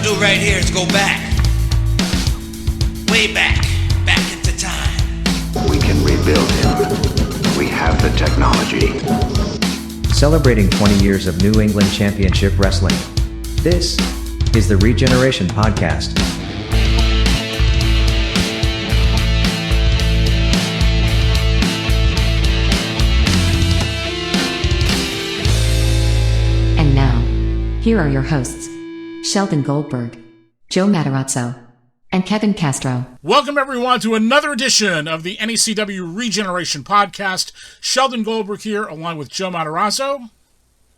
do right here is go back. Way back. Back into time. We can rebuild him. We have the technology. Celebrating 20 years of New England Championship Wrestling. This is the ReGeneration Podcast. And now, here are your hosts, Sheldon Goldberg, Joe Matarazzo, and Kevin Castro. Welcome, everyone, to another edition of the NECW ReGeneration Podcast. Sheldon Goldberg here, along with Joe Matarazzo.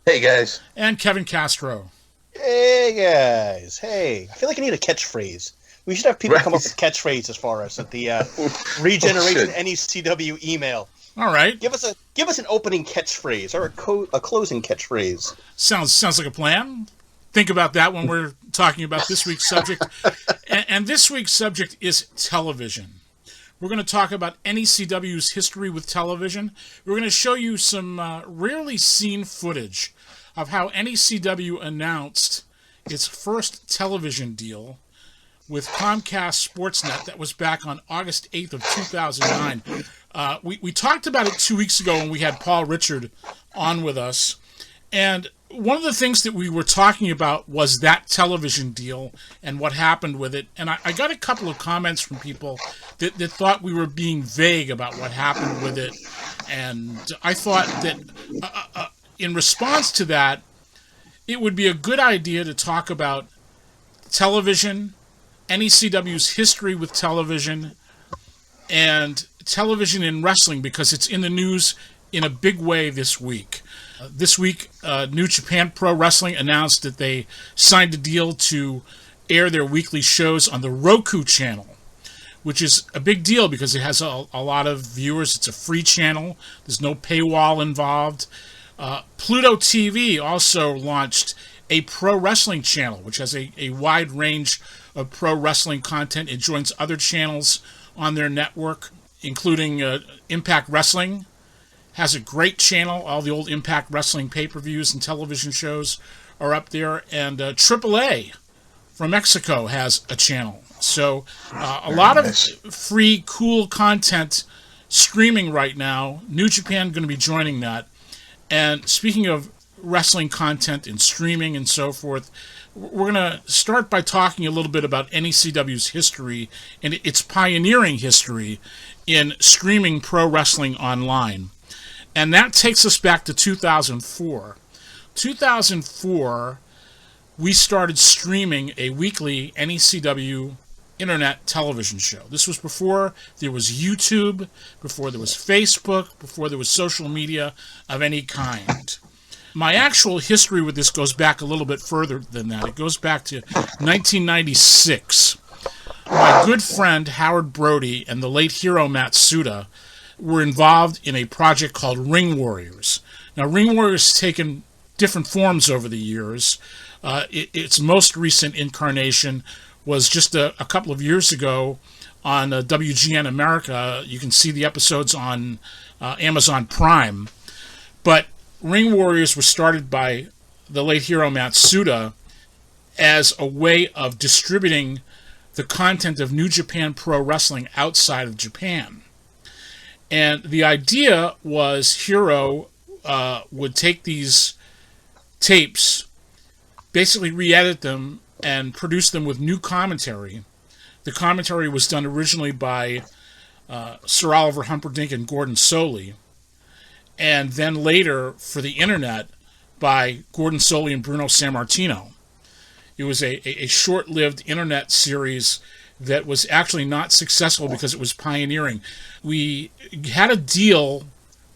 Hey, guys. And Kevin Castro. Hey, guys. Hey. I feel like I need a catchphrase. We should have people come up with catchphrases for us at the ReGeneration NECW email. All right. Give us an opening catchphrase or a closing catchphrase. Sounds like a plan. Think about that when we're talking about this week's subject. And this week's subject is television. We're going to talk about NECW's history with television. We're going to show you some rarely seen footage of how NECW announced its first television deal with Comcast SportsNet. That was back on August 8th of 2009. We talked about it 2 weeks ago when we had Paul Richard on with us. And one of the things that we were talking about was that television deal and what happened with it. And I got a couple of comments from people that thought we were being vague about what happened with it. And I thought that in response to that, it would be a good idea to talk about television, NECW's history with television, and television in wrestling, because it's in the news in a big way this week. This week, New Japan Pro Wrestling announced that they signed a deal to air their weekly shows on the Roku Channel, which is a big deal because it has a lot of viewers. It's a free channel. There's no paywall involved. Pluto TV also launched a pro wrestling channel, which has a wide range of pro wrestling content. It joins other channels on their network, including Impact Wrestling. Has a great channel. All the old Impact Wrestling pay-per-views and television shows are up there. And AAA from Mexico has a channel. So a lot of free, cool content streaming right now. New Japan going to be joining that. And speaking of wrestling content and streaming and so forth, we're going to start by talking a little bit about NECW's history and its pioneering history in streaming pro wrestling online. And that takes us back to 2004. 2004, we started streaming a weekly NECW internet television show. This was before there was YouTube, before there was Facebook, before there was social media of any kind. My actual history with this goes back a little bit further than that. It goes back to 1996. My good friend Howard Brody and the late hero Matsuda were involved in a project called Ring Warriors. Now, Ring Warriors has taken different forms over the years. Its most recent incarnation was just a couple of years ago on WGN America. You can see the episodes on Amazon Prime. But Ring Warriors was started by the late hero Matsuda as a way of distributing the content of New Japan Pro Wrestling outside of Japan. And the idea was Hiro would take these tapes, basically re-edit them, and produce them with new commentary. The commentary was done originally by Sir Oliver Humperdinck and Gordon Soley, and then later for the internet by Gordon Soley and Bruno Sammartino. It was a short-lived internet series that was actually not successful because it was pioneering. We had a deal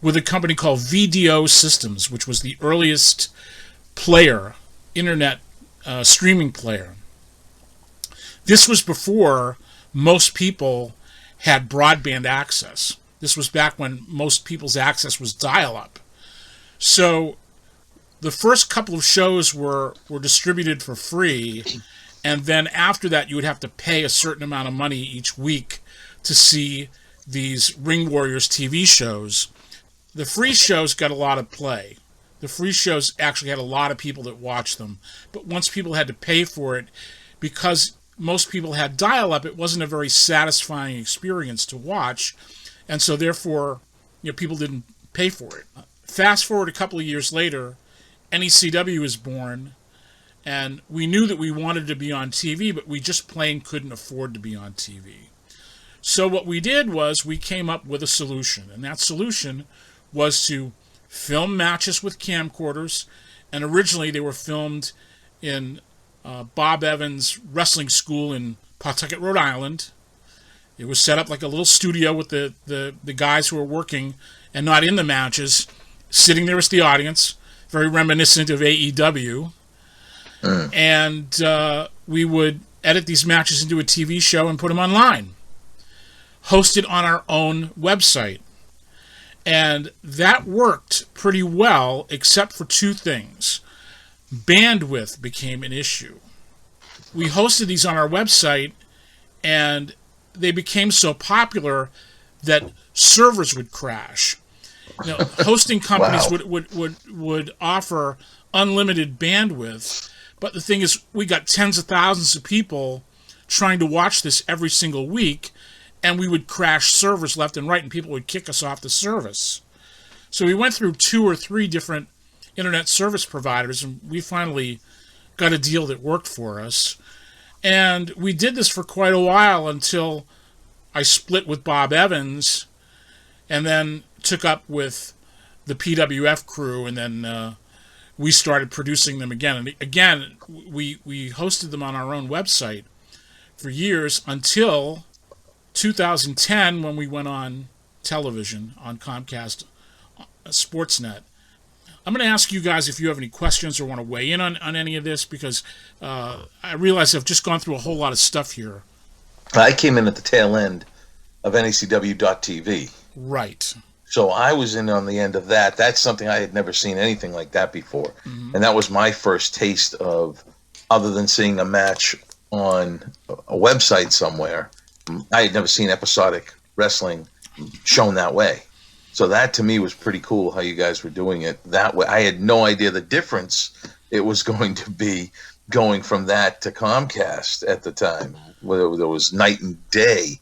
with a company called VDO Systems, which was the earliest internet streaming player. This was before most people had broadband access. This was back when most people's access was dial-up. So the first couple of shows were distributed for free, and then after that you would have to pay a certain amount of money each week to see these Ring Warriors TV shows. The free shows got a lot of play. The free shows actually had a lot of people that watched them. But once people had to pay for it, because most people had dial-up, it wasn't a very satisfying experience to watch, and so therefore, people didn't pay for it. Fast forward a couple of years later, NECW is born, and we knew that we wanted to be on TV, but we just plain couldn't afford to be on TV. So what we did was we came up with a solution, and that solution was to film matches with camcorders, and originally they were filmed in Bob Evans' wrestling school in Pawtucket, Rhode Island. It was set up like a little studio with the guys who were working and not in the matches, sitting there as the audience, very reminiscent of AEW. And we would edit these matches into a TV show and put them online, hosted on our own website. And that worked pretty well, except for two things. Bandwidth became an issue. We hosted these on our website, and they became so popular that servers would crash. Hosting companies would offer unlimited bandwidth, but the thing is, we got tens of thousands of people trying to watch this every single week, and we would crash servers left and right, and people would kick us off the service. So we went through 2 or 3 different internet service providers, and we finally got a deal that worked for us. And we did this for quite a while until I split with Bob Evans, and then took up with the PWF crew, and then we started producing them again. And again, we hosted them on our own website for years until 2010, when we went on television on Comcast SportsNet. I'm going to ask you guys if you have any questions or want to weigh in on any of this, because I realize I've just gone through a whole lot of stuff here. I came in at the tail end of NECW.TV. Right. So I was in on the end of that. That's something I had never seen anything like that before. Mm-hmm. And that was my first taste of, other than seeing a match on a website somewhere, I had never seen episodic wrestling shown that way. So that to me was pretty cool how you guys were doing it that way. I had no idea the difference it was going to be going from that to Comcast at the time. Where there was night and day.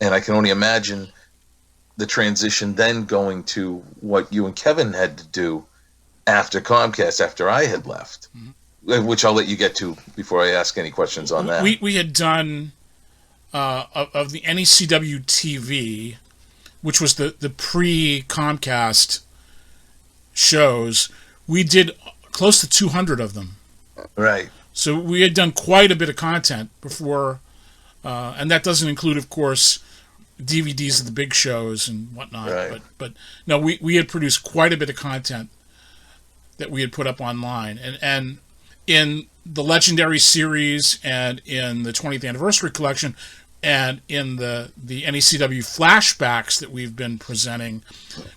And I can only imagine the transition then going to what you and Kevin had to do after Comcast, after I had left, which I'll let you get to before I ask any questions on that. We had done, of the NECW TV, which was the pre-Comcast shows, we did close to 200 of them. Right. So we had done quite a bit of content before, and that doesn't include, of course, DVDs of the big shows and whatnot. Right. But no, we had produced quite a bit of content that we had put up online. And in the Legendary series and in the 20th Anniversary Collection and in the NECW flashbacks that we've been presenting,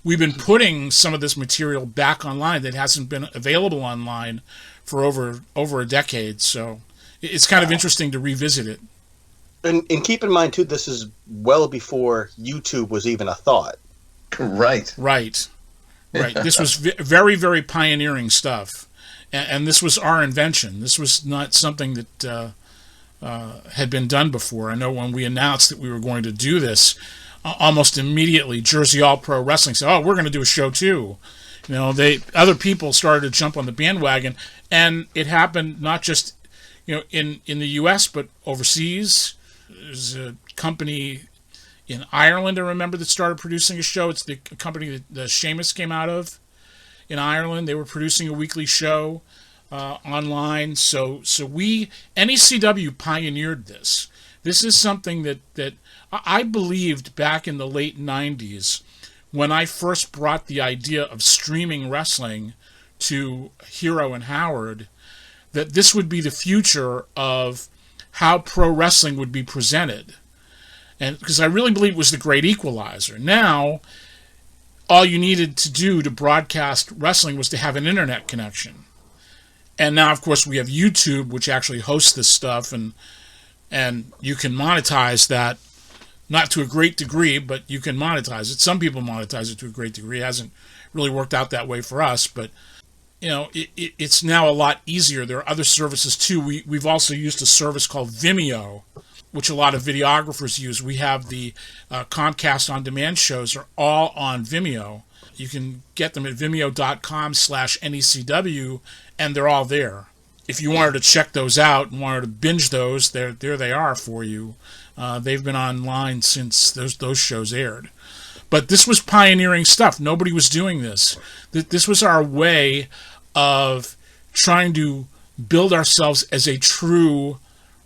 we've been putting some of this material back online that hasn't been available online for over a decade. So it's kind of interesting to revisit it. And keep in mind, too, this is well before YouTube was even a thought. Right. This was very, very pioneering stuff. And this was our invention. This was not something that had been done before. I know when we announced that we were going to do this, almost immediately, Jersey All Pro Wrestling said, "Oh, we're going to do a show too." Other people started to jump on the bandwagon, and it happened not just in the U.S. but overseas. There's a company in Ireland, I remember, that started producing a show. It's the company that Sheamus came out of in Ireland. They were producing a weekly show online. So NECW pioneered this. This is something that I believed back in the late 90s when I first brought the idea of streaming wrestling to Hero and Howard, that this would be the future of how pro wrestling would be presented. And because I really believe it was the great equalizer. Now, all you needed to do to broadcast wrestling was to have an internet connection. And now, of course, we have YouTube, which actually hosts this stuff, and you can monetize that, not to a great degree, but you can monetize it. Some people monetize it to a great degree. It hasn't really worked out that way for us, but it's now a lot easier. There are other services too. We've also used a service called Vimeo, which a lot of videographers use. We have the Comcast On Demand shows are all on Vimeo. You can get them at vimeo.com/NECW, and they're all there. If you wanted to check those out and wanted to binge those, there they are for you. They've been online since those shows aired. But this was pioneering stuff. Nobody was doing this. This was our way of trying to build ourselves as a true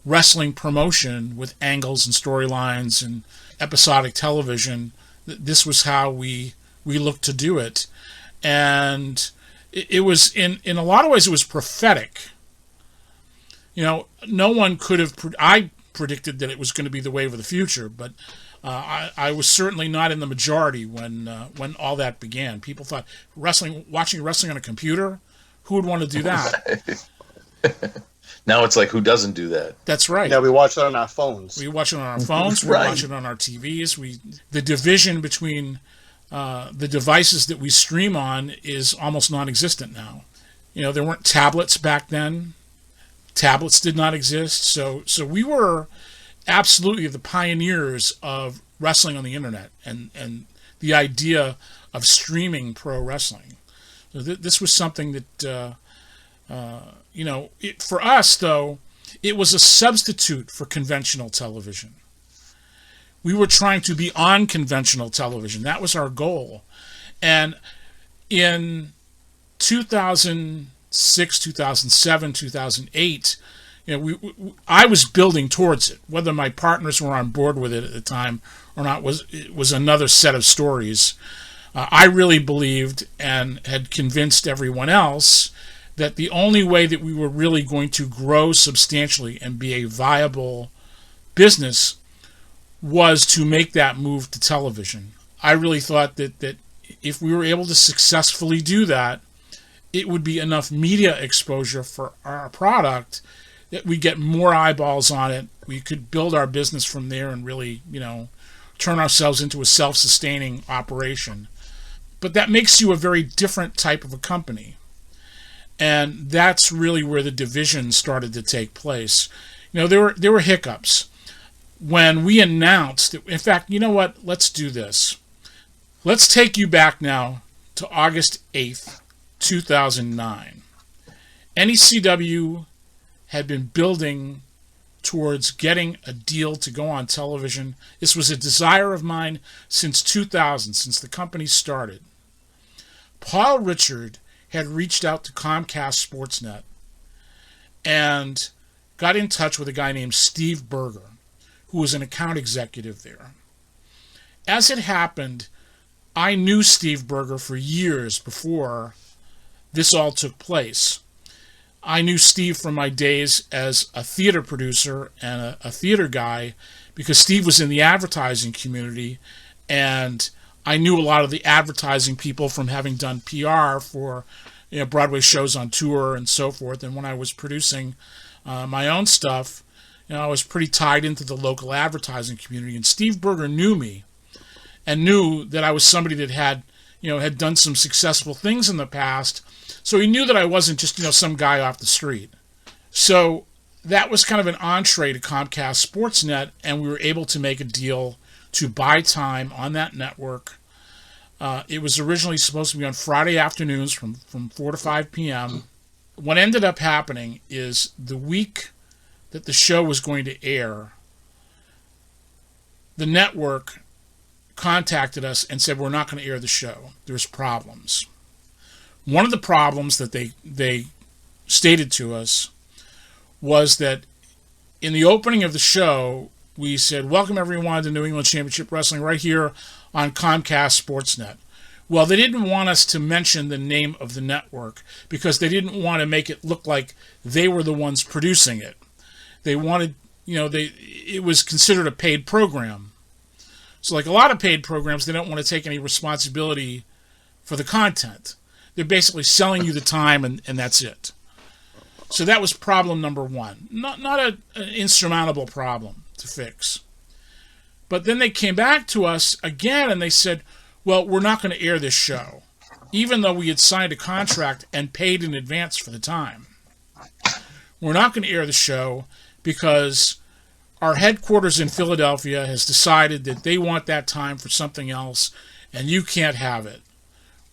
wrestling promotion with angles and storylines and episodic television. This was how we looked to do it. And it was, in a lot of ways, it was prophetic. No one could have... I predicted that it was going to be the wave of the future, but I was certainly not in the majority when all that began. People thought watching wrestling on a computer, who would want to do that? Now it's like, who doesn't do that? That's right. Yeah, we watch it on our phones. We watch it on our phones. We watch it on our TVs. The division between the devices that we stream on is almost non-existent now. There weren't tablets back then. Tablets did not exist. So we were absolutely the pioneers of wrestling on the internet and the idea of streaming pro wrestling. So this was something that, for us, though, it was a substitute for conventional television. We were trying to be on conventional television. That was our goal. And in 2006, 2007, 2008, I was building towards it. Whether my partners were on board with it at the time or not was another set of stories. I really believed and had convinced everyone else that the only way that we were really going to grow substantially and be a viable business was to make that move to television. I really thought that if we were able to successfully do that, it would be enough media exposure for our product that we get more eyeballs on it. We could build our business from there and really, turn ourselves into a self-sustaining operation. But that makes you a very different type of a company. And that's really where the division started to take place. There were hiccups. When we announced, in fact, you know what? Let's do this. Let's take you back now to August 8th, 2009. NECW had been building towards getting a deal to go on television. This was a desire of mine since 2000, since the company started. Paul Richard had reached out to Comcast SportsNet and got in touch with a guy named Steve Berger, who was an account executive there. As it happened, I knew Steve Berger for years before this all took place. I knew Steve from my days as a theater producer and a theater guy because Steve was in the advertising community, and I knew a lot of the advertising people from having done PR for Broadway shows on tour and so forth. And when I was producing my own stuff, I was pretty tied into the local advertising community. And Steve Berger knew me and knew that I was somebody that had done some successful things in the past. So he knew that I wasn't just, some guy off the street. So that was kind of an entree to Comcast SportsNet, and we were able to make a deal to buy time on that network. It was originally supposed to be on Friday afternoons from 4 to 5 p.m. What ended up happening is the week that the show was going to air, the network contacted us and said, we're not going to air the show. There's problems. One of the problems that they stated to us was that in the opening of the show, we said, welcome everyone to New England Championship Wrestling right here on Comcast SportsNet. Well, they didn't want us to mention the name of the network because they didn't want to make it look like they were the ones producing it. They wanted, it was considered a paid program. So like a lot of paid programs, they don't want to take any responsibility for the content. They're basically selling you the time and that's it. So that was problem number one. Not an insurmountable problem to fix. But then they came back to us again and they said, well, we're not going to air this show. even though we had signed a contract and paid in advance for the time. We're not going to air the show because our headquarters in Philadelphia has decided that they want that time for something else, and you can't have it.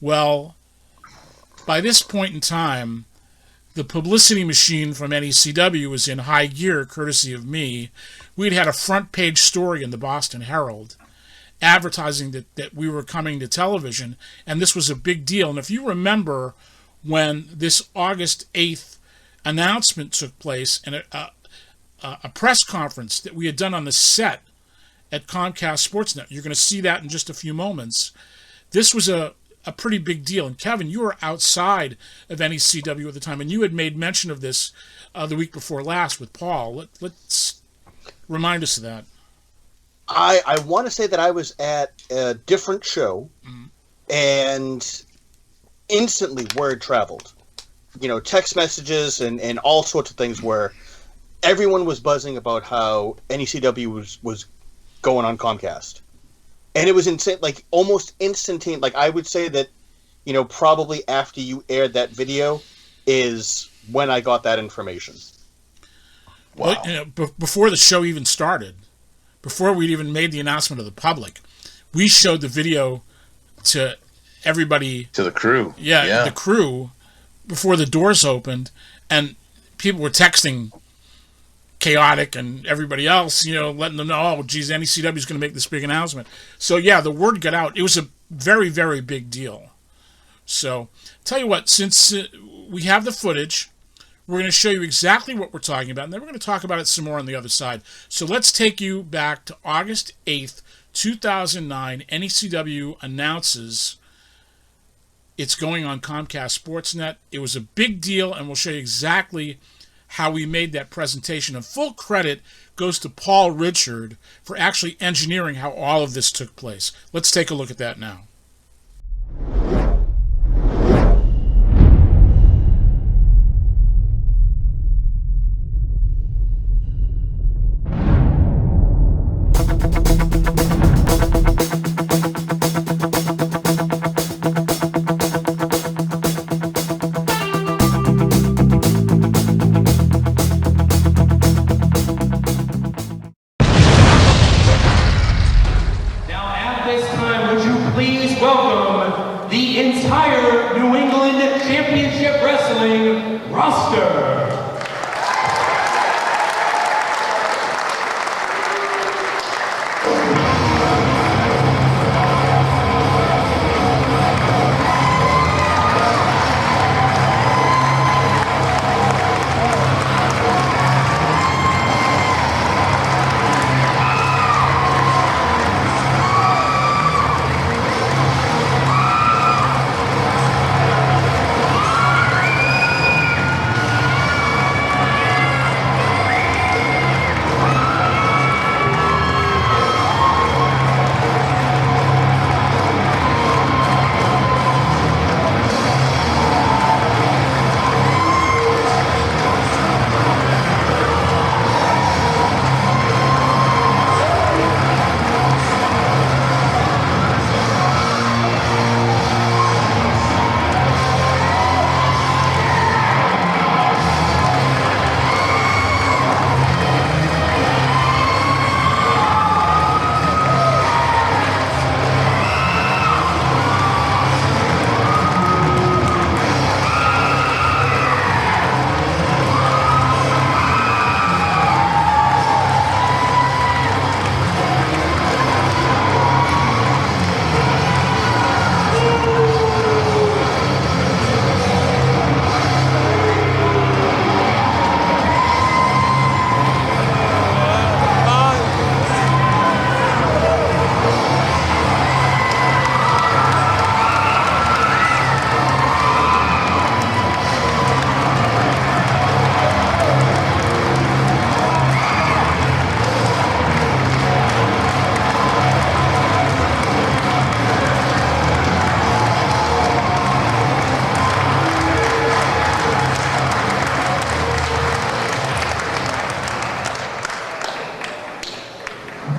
Well, by this point in time, the publicity machine from NECW was in high gear, courtesy of me. We'd had a front page story in the Boston Herald advertising that we were coming to television, and this was a big deal. And if you remember when this August 8th announcement took place and a press conference that we had done on the set at Comcast SportsNet, you're going to see that in just a few moments. This was a pretty big deal. And Kevin, you were outside of NECW at the time, and you had made mention of this the week before last with Paul. Let's remind us of that. I want to say that I was at a different show, and instantly word traveled. Text messages and all sorts of things where everyone was buzzing about how NECW was going on Comcast. And it was insane, like almost instantaneous. Like I would say that, probably after you aired that video is when I got that information. Wow. Well, before the show even started, before we'd even made the announcement to the public, we showed the video to everybody. To the crew. Yeah, the crew, before the doors opened, and people were texting Chaotic and everybody else, letting them know, oh, geez, NECW is going to make this big announcement. So, yeah, the word got out. It was a very, very big deal. So, tell you what, since we have the footage, we're going to show you exactly what we're talking about, and then we're going to talk about it some more on the other side. So, let's take you back to August 8th, 2009. NECW announces it's going on Comcast SportsNet. It was a big deal, and we'll show you exactly how we made that presentation. And full credit goes to Paul Richard for actually engineering how all of this took place. Let's take a look at that now.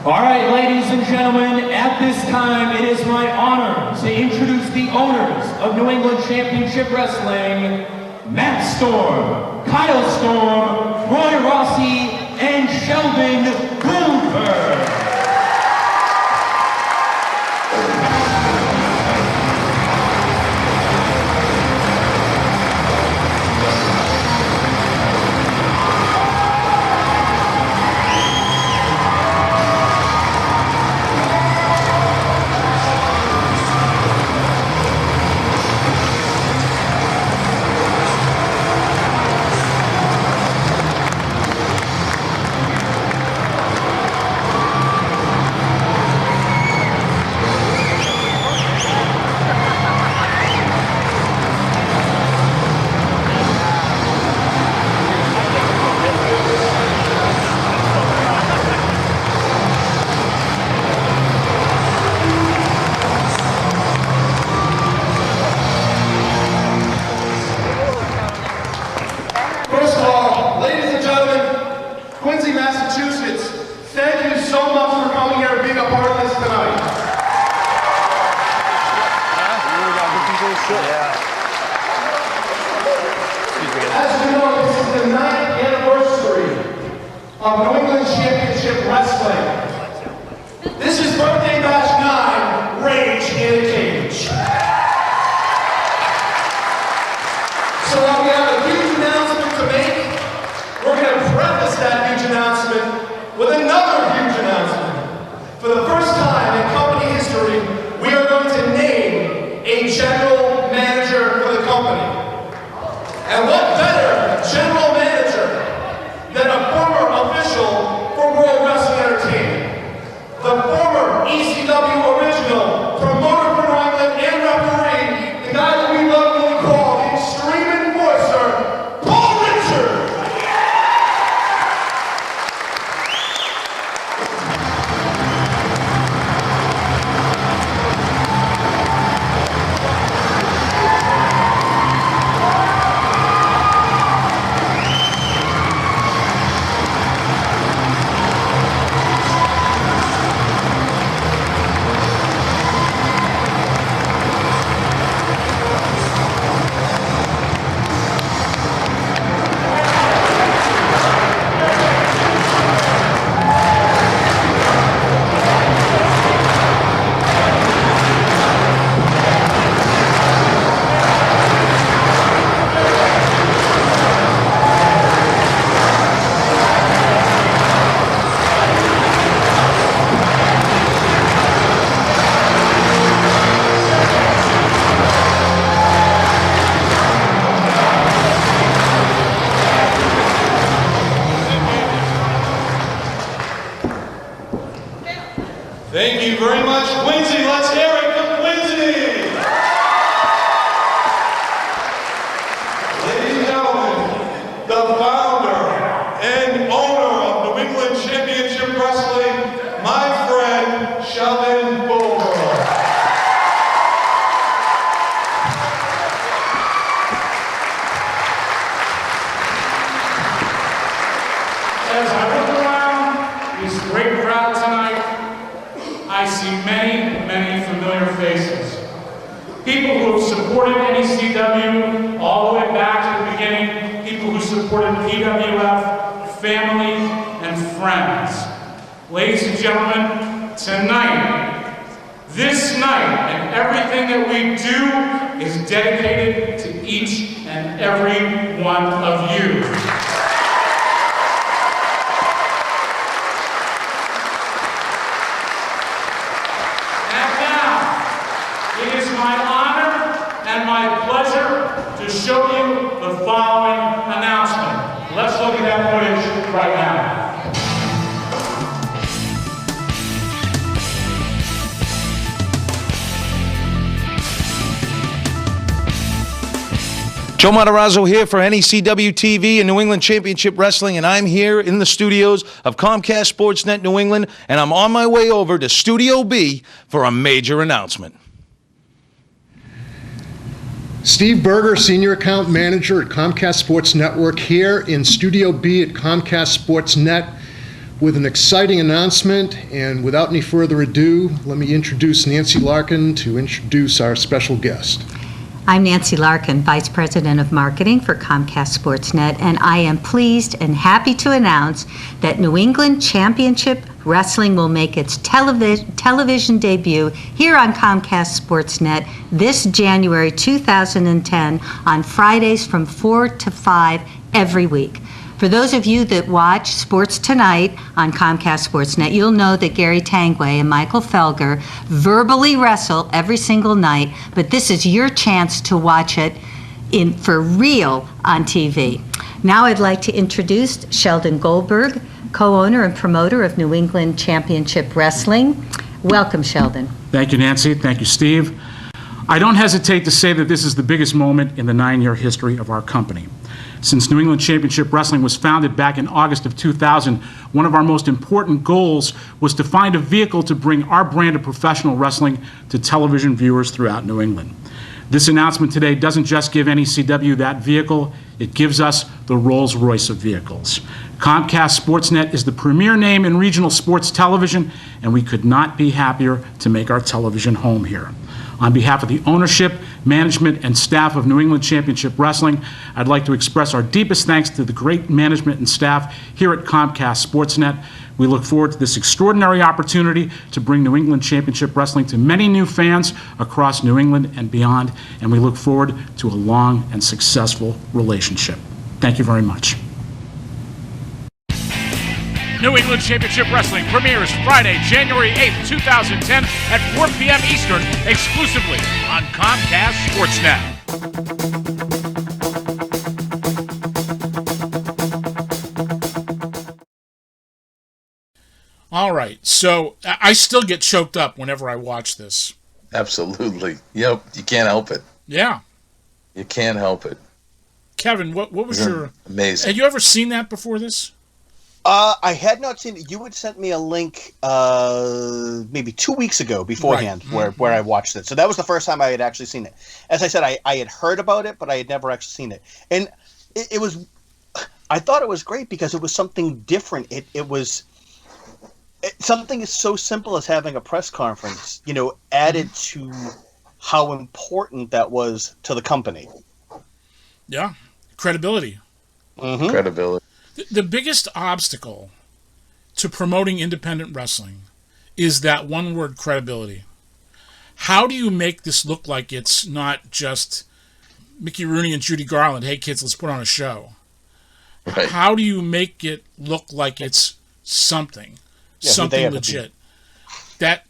All right, ladies and gentlemen, at this time, it is my honor to introduce the owners of New England Championship Wrestling, Matt Storm, Kyle Storm, Roy Rossi, and Sheldon Goldberg. Thank you very much, Quincy. Let's hear it for Quincy. Ladies and gentlemen, the founder and owner of New England Championship Wrestling, my friend, Sheldon Goldberg. As I look around this great crowd tonight, I see many, many familiar faces. People who have supported NECW all the way back to the beginning, people who supported PWF, family, and friends. Ladies and gentlemen, tonight, this night, and everything that we do is dedicated to each and every one of you. And my pleasure to show you the following announcement. Let's look at that footage right now. Joe Matarazzo here for NECW TV and New England Championship Wrestling, and I'm here in the studios of Comcast SportsNet New England, and I'm on my way over to Studio B for a major announcement. Steve Berger, Senior Account Manager at Comcast Sports Network, here in Studio B at Comcast SportsNet with an exciting announcement. And without any further ado, let me introduce Nancy Larkin to introduce our special guest. I'm Nancy Larkin, Vice President of Marketing for Comcast SportsNet, and I am pleased and happy to announce that New England Championship Wrestling will make its television debut here on Comcast SportsNet this January 2010 on Fridays from 4 to 5 every week. For those of you that watch Sports Tonight on Comcast SportsNet, you'll know that Gary Tangway and Michael Felger verbally wrestle every single night, but this is your chance to watch it for real on TV. Now I'd like to introduce Sheldon Goldberg, co-owner and promoter of New England Championship Wrestling. Welcome, Sheldon. Thank you, Nancy. Thank you, Steve. I don't hesitate to say that this is the biggest moment in the 9-year history of our company. Since New England Championship Wrestling was founded back in August of 2000, one of our most important goals was to find a vehicle to bring our brand of professional wrestling to television viewers throughout New England. This announcement today doesn't just give NECW that vehicle, it gives us the Rolls-Royce of vehicles. Comcast SportsNet is the premier name in regional sports television, and we could not be happier to make our television home here. On behalf of the ownership, management, and staff of New England Championship Wrestling, I'd like to express our deepest thanks to the great management and staff here at Comcast SportsNet. We look forward to this extraordinary opportunity to bring New England Championship Wrestling to many new fans across New England and beyond, and we look forward to a long and successful relationship. Thank you very much. New England Championship Wrestling premieres Friday, January 8th, 2010 at 4 p.m. Eastern, exclusively on Comcast SportsNet. All right, so I still get choked up whenever I watch this. Absolutely. Yep, you can't help it. Yeah. You can't help it. Kevin, what was your... Amazing. Had you ever seen that before this? I had not seen it. You had sent me a link maybe 2 weeks ago beforehand, right. where I watched it. So that was the first time I had actually seen it. As I said, I had heard about it, but I had never actually seen it. And it was, I thought it was great because it was something different. It was something so simple as having a press conference, added to how important that was to the company. Yeah, credibility. Mm-hmm. Credibility. The biggest obstacle to promoting independent wrestling is that one word, credibility. How do you make this look like it's not just Mickey Rooney and Judy Garland, hey kids, let's put on a show? Right. How do you make it look like it's something legit?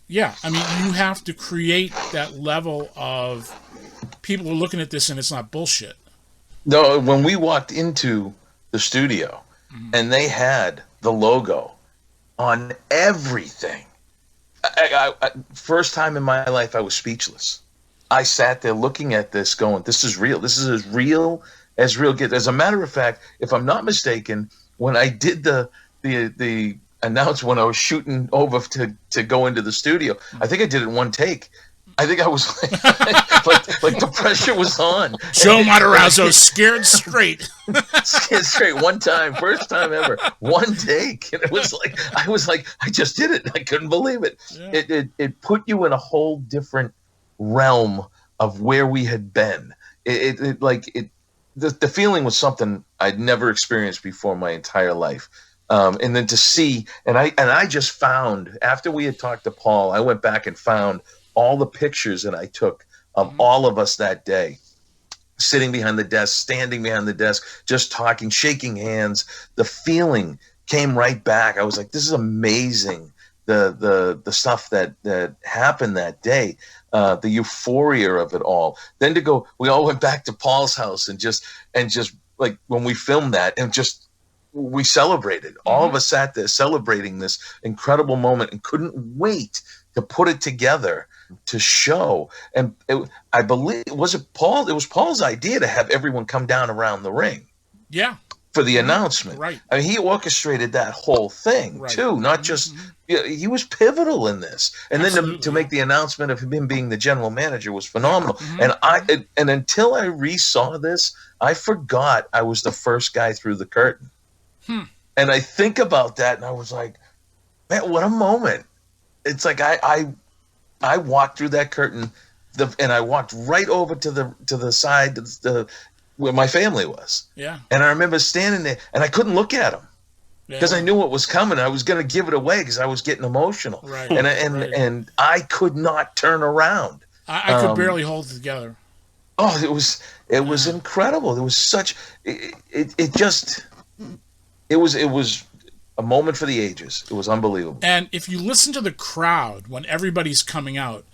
You have to create that level of people are looking at this and it's not bullshit. No, when we walked into the studio, and they had the logo on everything. I first time in my life, I was speechless. I sat there looking at this going, this is real. This is as real gets. As a matter of fact, if I'm not mistaken, when I did the announcement, when I was shooting over to go into the studio, I think I did it in one take. I think I was like the pressure was on. Joe Matarazzo scared straight. Scared straight one time, first time ever, one take, and I was like, I just did it. I couldn't believe it. Yeah. It put you in a whole different realm of where we had been. The feeling was something I'd never experienced before in my entire life. And then to see, and I just found, after we had talked to Paul, I went back and found all the pictures that I took of all of us that day, sitting behind the desk, standing behind the desk, just talking, shaking hands. The feeling came right back. I was like, this is amazing. The stuff that happened that day, the euphoria of it all. Then to go, we all went back to Paul's house and just like when we filmed that and just, we celebrated. All of us sat there celebrating this incredible moment and couldn't wait to put it together to show. And I believe, was it Paul? It was Paul's idea to have everyone come down around the ring. Yeah. For the announcement. Right. I mean, he orchestrated that whole thing too, not just, he was pivotal in this. And then to make the announcement of him being the general manager was phenomenal. And until I re-saw this, I forgot I was the first guy through the curtain. And I think about that and I was like, man, what a moment. It's like I walked through that curtain and I walked right over to the side where my family was. Yeah. And I remember standing there, and I couldn't look at them because I knew what was coming. I was going to give it away because I was getting emotional. Right. And I could not turn around. I could barely hold it together. Oh, it was incredible. It was such it was a moment for the ages. It was unbelievable. And if you listen to the crowd when everybody's coming out,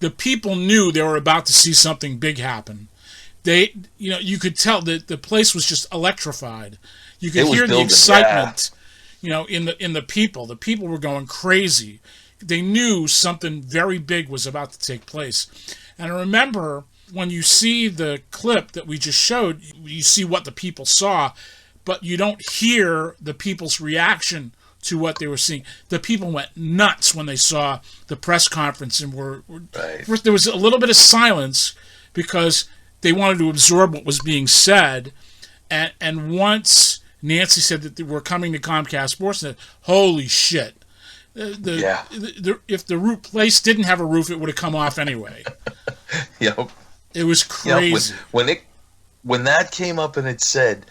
the people knew they were about to see something big happen. You could tell that the place was just electrified. You could hear the excitement, in the people. The people were going crazy. They knew something very big was about to take place. And I remember when you see the clip that we just showed, you see what the people saw, but you don't hear the people's reaction to what they were seeing. The people went nuts when they saw the press conference, and there was a little bit of silence because they wanted to absorb what was being said. And once Nancy said that they were coming to Comcast SportsNet, holy shit. If the place didn't have a roof, it would have come off anyway. Yep. It was crazy. When that came up and it said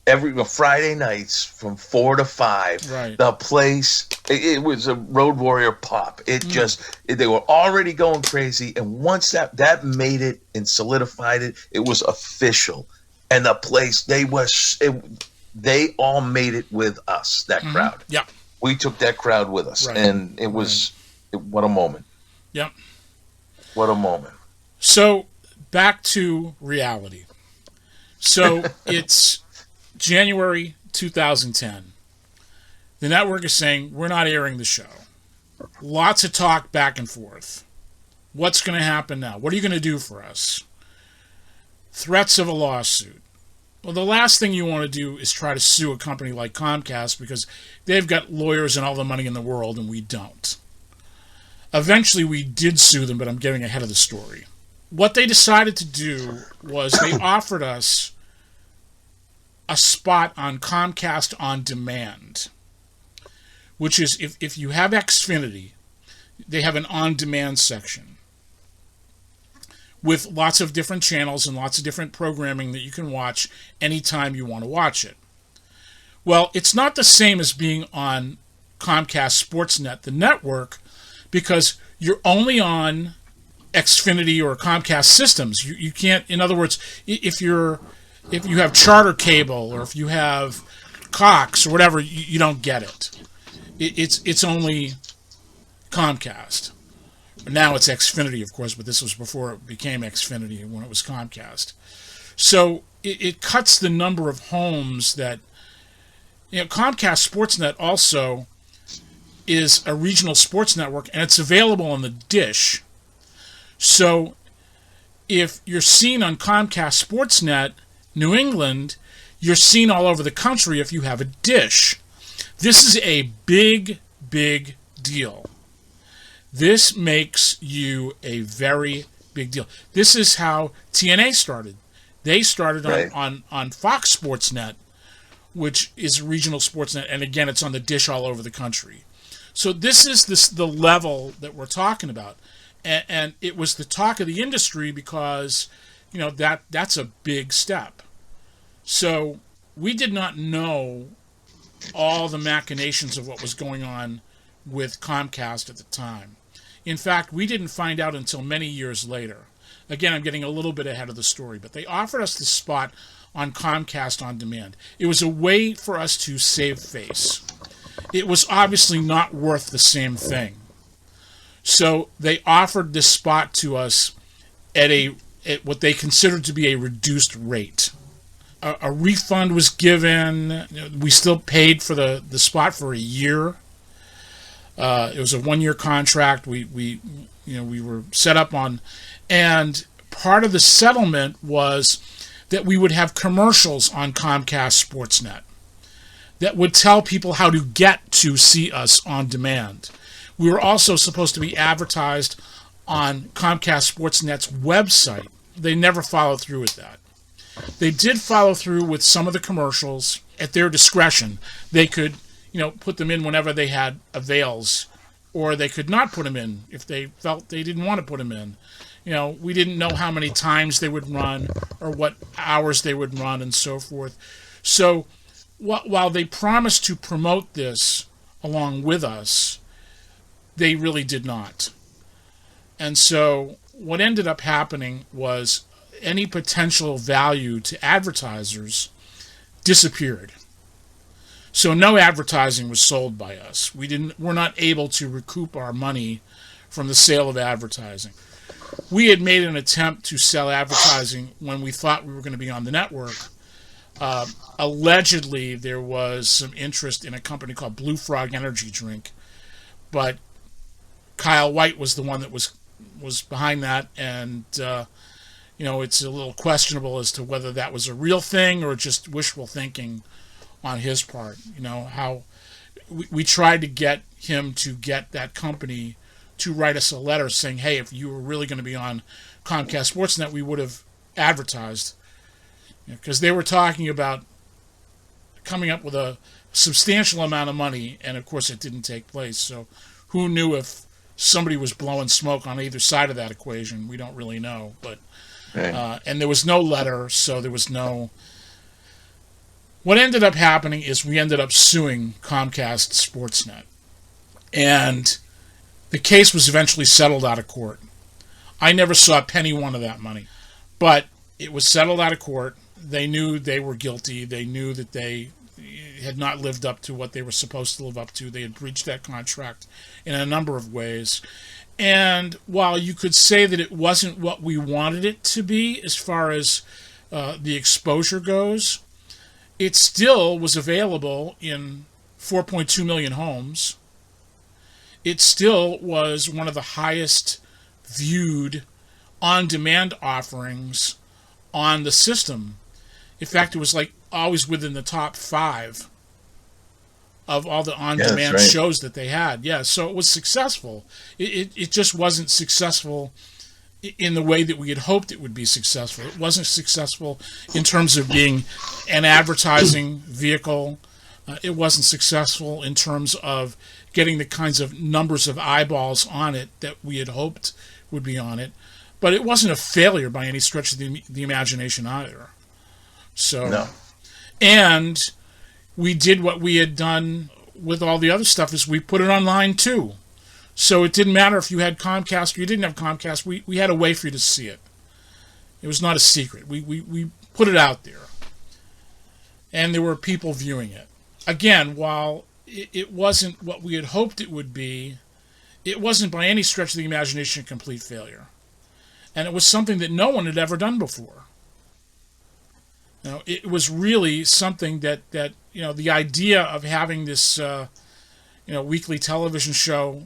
every Friday nights from 4 to 5, right. The place it was a Road Warrior pop. They were already going crazy, and once that made it and solidified it, it was official. And the place they all made it with us. That crowd. Yeah. We took that crowd with us, right. and it was what a moment. Yep. What a moment. So back to reality. So it's January 2010. The network is saying, we're not airing the show. Lots of talk back and forth. What's going to happen now? What are you going to do for us? Threats of a lawsuit. Well, the last thing you want to do is try to sue a company like Comcast because they've got lawyers and all the money in the world, and we don't. Eventually, we did sue them, but I'm getting ahead of the story. What they decided to do was they offered us a spot on Comcast On Demand, which is if you have Xfinity, they have an on-demand section with lots of different channels and lots of different programming that you can watch anytime you want to watch it. Well, it's not the same as being on Comcast SportsNet, the network, because you're only on Xfinity or Comcast systems. You can't, in other words, if you have Charter Cable or if you have Cox or whatever, you don't get it. It's only Comcast. Now it's Xfinity, of course, but this was before it became Xfinity when it was Comcast. So it cuts the number of homes that, Comcast SportsNet also is a regional sports network, and it's available on the dish. So if you're seen on Comcast SportsNet New England, you're seen all over the country if you have a dish. This is a big, big deal. This makes you a very big deal. This is how TNA started. They started on Fox SportsNet, which is a regional sports net, and again, it's on the dish all over the country. So this is the level that we're talking about. And it was the talk of the industry because, that's a big step. So we did not know all the machinations of what was going on with Comcast at the time. In fact, we didn't find out until many years later. Again, I'm getting a little bit ahead of the story, but they offered us this spot on Comcast On Demand. It was a way for us to save face. It was obviously not worth the same thing. So they offered this spot to us at what they considered to be a reduced rate. A refund was given. We still paid for the spot for a year. It was a 1-year contract. We were set up on, and part of the settlement was that we would have commercials on Comcast SportsNet that would tell people how to get to see us on demand. We were also supposed to be advertised on Comcast SportsNet's website. They never followed through with that. They did follow through with some of the commercials at their discretion. They could, put them in whenever they had avails, or they could not put them in if they felt they didn't want to put them in. We didn't know how many times they would run or what hours they would run and so forth. So while they promised to promote this along with us, they really did not. And so what ended up happening was any potential value to advertisers disappeared. So no advertising was sold by us. We're not able to recoup our money from the sale of advertising. We had made an attempt to sell advertising when we thought we were going to be on the network. Allegedly, there was some interest in a company called Blue Frog Energy Drink, but Kyle White was the one that was behind that, and it's a little questionable as to whether that was a real thing or just wishful thinking on his part. How we tried to get him to get that company to write us a letter saying, hey, if you were really going to be on Comcast SportsNet, we would have advertised. Because they were talking about coming up with a substantial amount of money, and of course it didn't take place. So who knew if somebody was blowing smoke on either side of that equation? We don't really know. But and there was no letter, so there was no... What ended up happening is we ended up suing Comcast SportsNet. And the case was eventually settled out of court. I never saw penny one of that money. But it was settled out of court. They knew they were guilty. They knew that they had not lived up to what they were supposed to live up to. They had breached that contract in a number of ways. And while you could say that it wasn't what we wanted it to be as far as the exposure goes, it still was available in 4.2 million homes. It still was one of the highest viewed on-demand offerings on the system. In fact, it was like always within the top 5 of all the on-demand shows that they had. Yeah, so it was successful. It just wasn't successful in the way that we had hoped it would be successful. It wasn't successful in terms of being an advertising vehicle. It wasn't successful in terms of getting the kinds of numbers of eyeballs on it that we had hoped would be on it. But it wasn't a failure by any stretch of the imagination either. So, no. And we did what we had done with all the other stuff, is we put it online too. So it didn't matter if you had Comcast or you didn't have Comcast. We had a way for you to see it. It was not a secret. We put it out there. And there were people viewing it. Again, while it wasn't what we had hoped it would be, it wasn't by any stretch of the imagination a complete failure. And it was something that no one had ever done before. It was really something that the idea of having this weekly television show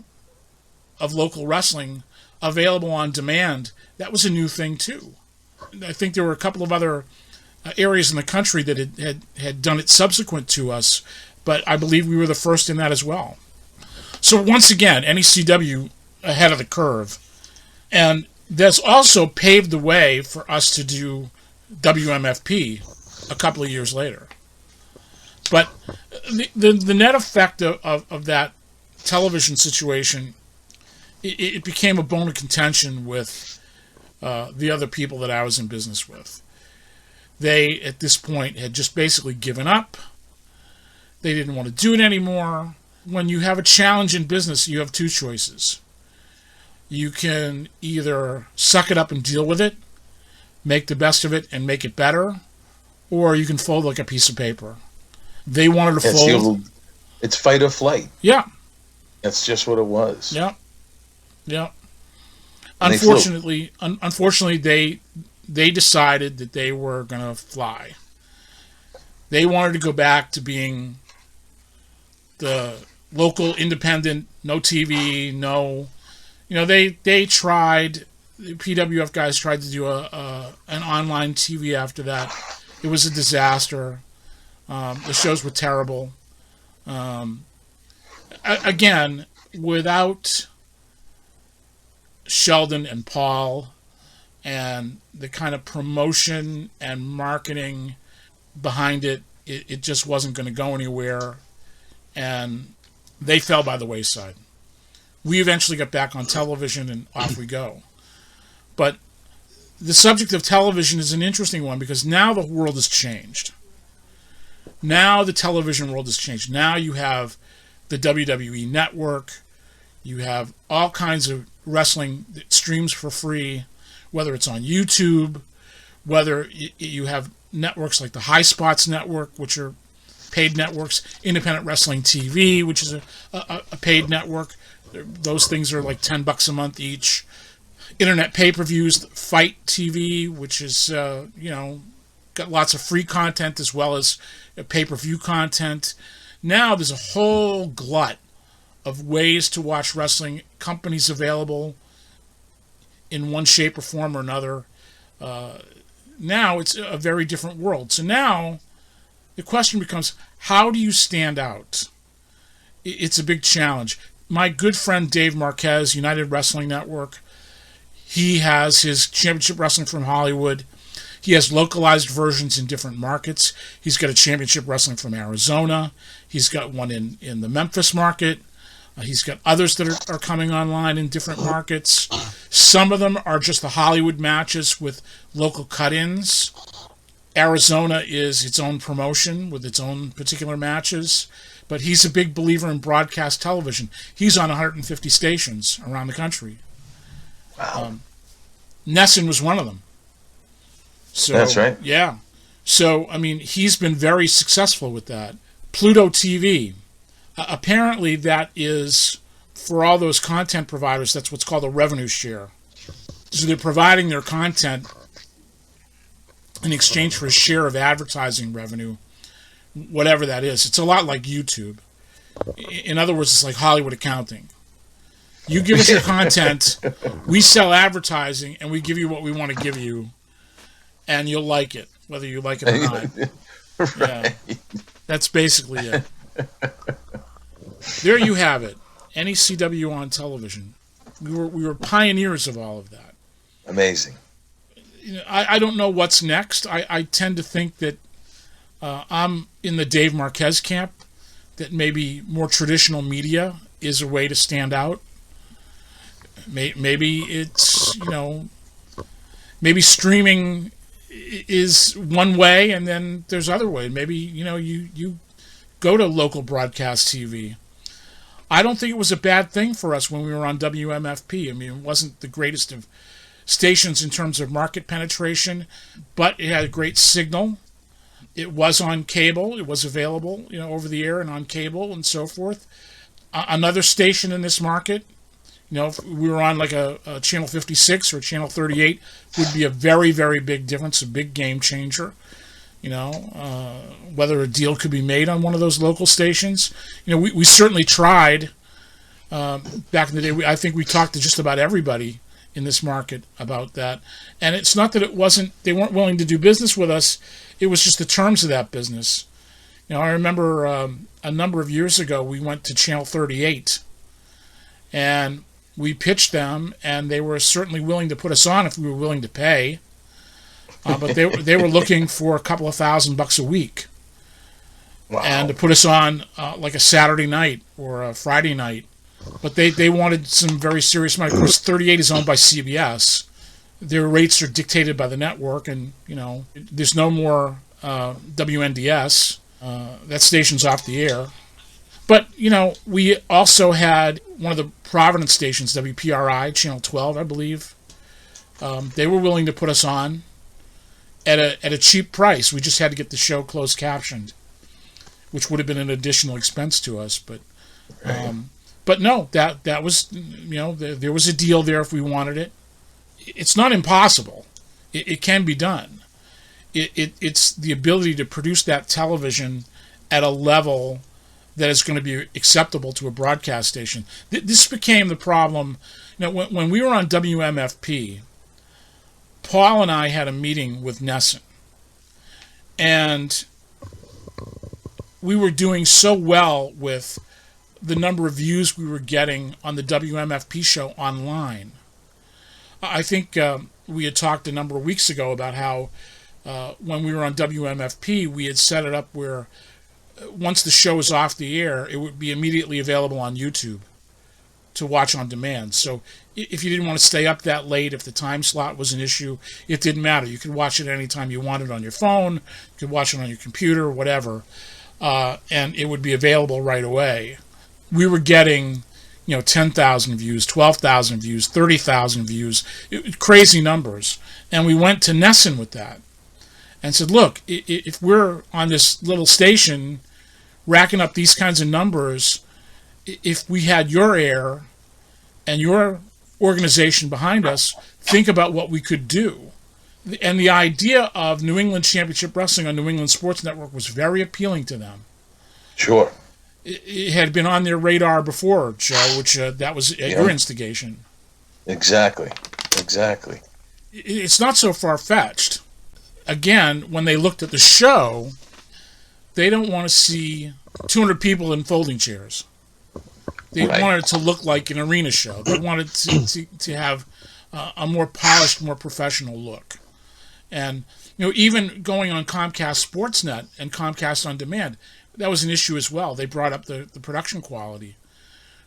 of local wrestling available on demand, that was a new thing too. I think there were a couple of other areas in the country that had done it subsequent to us, but I believe we were the first in that as well. So once again, NECW ahead of the curve. And that's also paved the way for us to do WMFP a couple of years later. But the net effect of that television situation, it became a bone of contention with the other people that I was in business with. They, at this point, had just basically given up. They didn't want to do it anymore. When you have a challenge in business, you have two choices. You can either suck it up and deal with it, make the best of it and make it better, or you can fold like a piece of paper. They wanted to fold. It's fight or flight. Yeah. That's just what it was. Yeah. Yeah. Unfortunately, they decided that they were going to fly. They wanted to go back to being the local independent, no TV, no... they tried... The PWF guys tried to do an online TV after that. It was a disaster. The shows were terrible. Again, without Sheldon and Paul and the kind of promotion and marketing behind it, it just wasn't going to go anywhere. And they fell by the wayside. We eventually got back on television and off we go. But the subject of television is an interesting one because now the world has changed. Now the television world has changed. Now you have the WWE Network. You have all kinds of wrestling that streams for free, whether it's on YouTube, whether you have networks like the High Spots Network, which are paid networks, Independent Wrestling TV, which is a paid network. Those things are like $10 a month each. Internet pay-per-views, Fight TV, which is, got lots of free content as well as pay-per-view content. Now there's a whole glut of ways to watch wrestling, companies available in one shape or form or another. Now it's a very different world. So now the question becomes, how do you stand out? It's a big challenge. My good friend Dave Marquez, United Wrestling Network, he has his Championship Wrestling from Hollywood. He has localized versions in different markets. He's got a Championship Wrestling from Arizona. He's got one in the Memphis market. He's got others that are coming online in different markets. Some of them are just the Hollywood matches with local cut-ins. Arizona is its own promotion with its own particular matches. But he's a big believer in broadcast television. He's on 150 stations around the country. Wow. Nesson was one of them. So, that's right. Yeah. So, I mean, he's been very successful with that. Pluto TV. Apparently that is, for all those content providers, that's what's called a revenue share. So they're providing their content in exchange for a share of advertising revenue, whatever that is. It's a lot like YouTube. In other words, it's like Hollywood accounting. You give us your content, we sell advertising, and we give you what we want to give you, and you'll like it, whether you like it or not. Right. Yeah. That's basically it. There you have it. NECW on television. We were pioneers of all of that. Amazing. I don't know what's next. I tend to think that I'm in the Dave Marquez camp, that maybe more traditional media is a way to stand out. Maybe it's, maybe streaming is one way, and then there's other way. Maybe, you go to local broadcast TV. I don't think it was a bad thing for us when we were on WMFP. I mean, it wasn't the greatest of stations in terms of market penetration, but it had a great signal. It was on cable. It was available, over the air and on cable and so forth. Another station in this market, if we were on like a Channel 56 or Channel 38, would be a very, very big difference, a big game changer. Whether a deal could be made on one of those local stations. We certainly tried back in the day. I think we talked to just about everybody in this market about that. And it's not that they weren't willing to do business with us. It was just the terms of that business. I remember a number of years ago, we went to Channel 38 and we pitched them, and they were certainly willing to put us on if we were willing to pay. But they were looking for a couple of $1,000 a week. Wow. And to put us on like a Saturday night or a Friday night. But they wanted some very serious money. Of course, 38 is owned by CBS. Their rates are dictated by the network, and there's no more WNDS. That station's off the air. But we also had one of the Providence stations, WPRI, Channel 12, I believe. They were willing to put us on at a cheap price. We just had to get the show closed captioned, which would have been an additional expense to us. But no, that was there was a deal there if we wanted it. It's not impossible. It can be done. It's the ability to produce that television at a level that is going to be acceptable to a broadcast station. This became the problem. When we were on WMFP, Paul and I had a meeting with Nesson, and we were doing so well with the number of views we were getting on the WMFP show online. I think we had talked a number of weeks ago about how when we were on WMFP, we had set it up where once the show was off the air, it would be immediately available on YouTube. to watch on demand. So if you didn't want to stay up that late, if the time slot was an issue, it didn't matter. You could watch it anytime you wanted on your phone, you could watch it on your computer, whatever, and it would be available right away. We were getting, 10,000 views, 12,000 views, 30,000 views, crazy numbers. And we went to NESN with that and said, look, if we're on this little station racking up these kinds of numbers, if we had your air and your organization behind us, think about what we could do. And the idea of New England Championship Wrestling on New England Sports Network was very appealing to them. Sure. It had been on their radar before, Joe, which that was at your instigation. Exactly. It's not so far-fetched. Again, when they looked at the show, they don't want to see 200 people in folding chairs. They wanted it to look like an arena show. They wanted to have a more polished, more professional look. And, even going on Comcast SportsNet and Comcast On Demand, that was an issue as well. They brought up the production quality.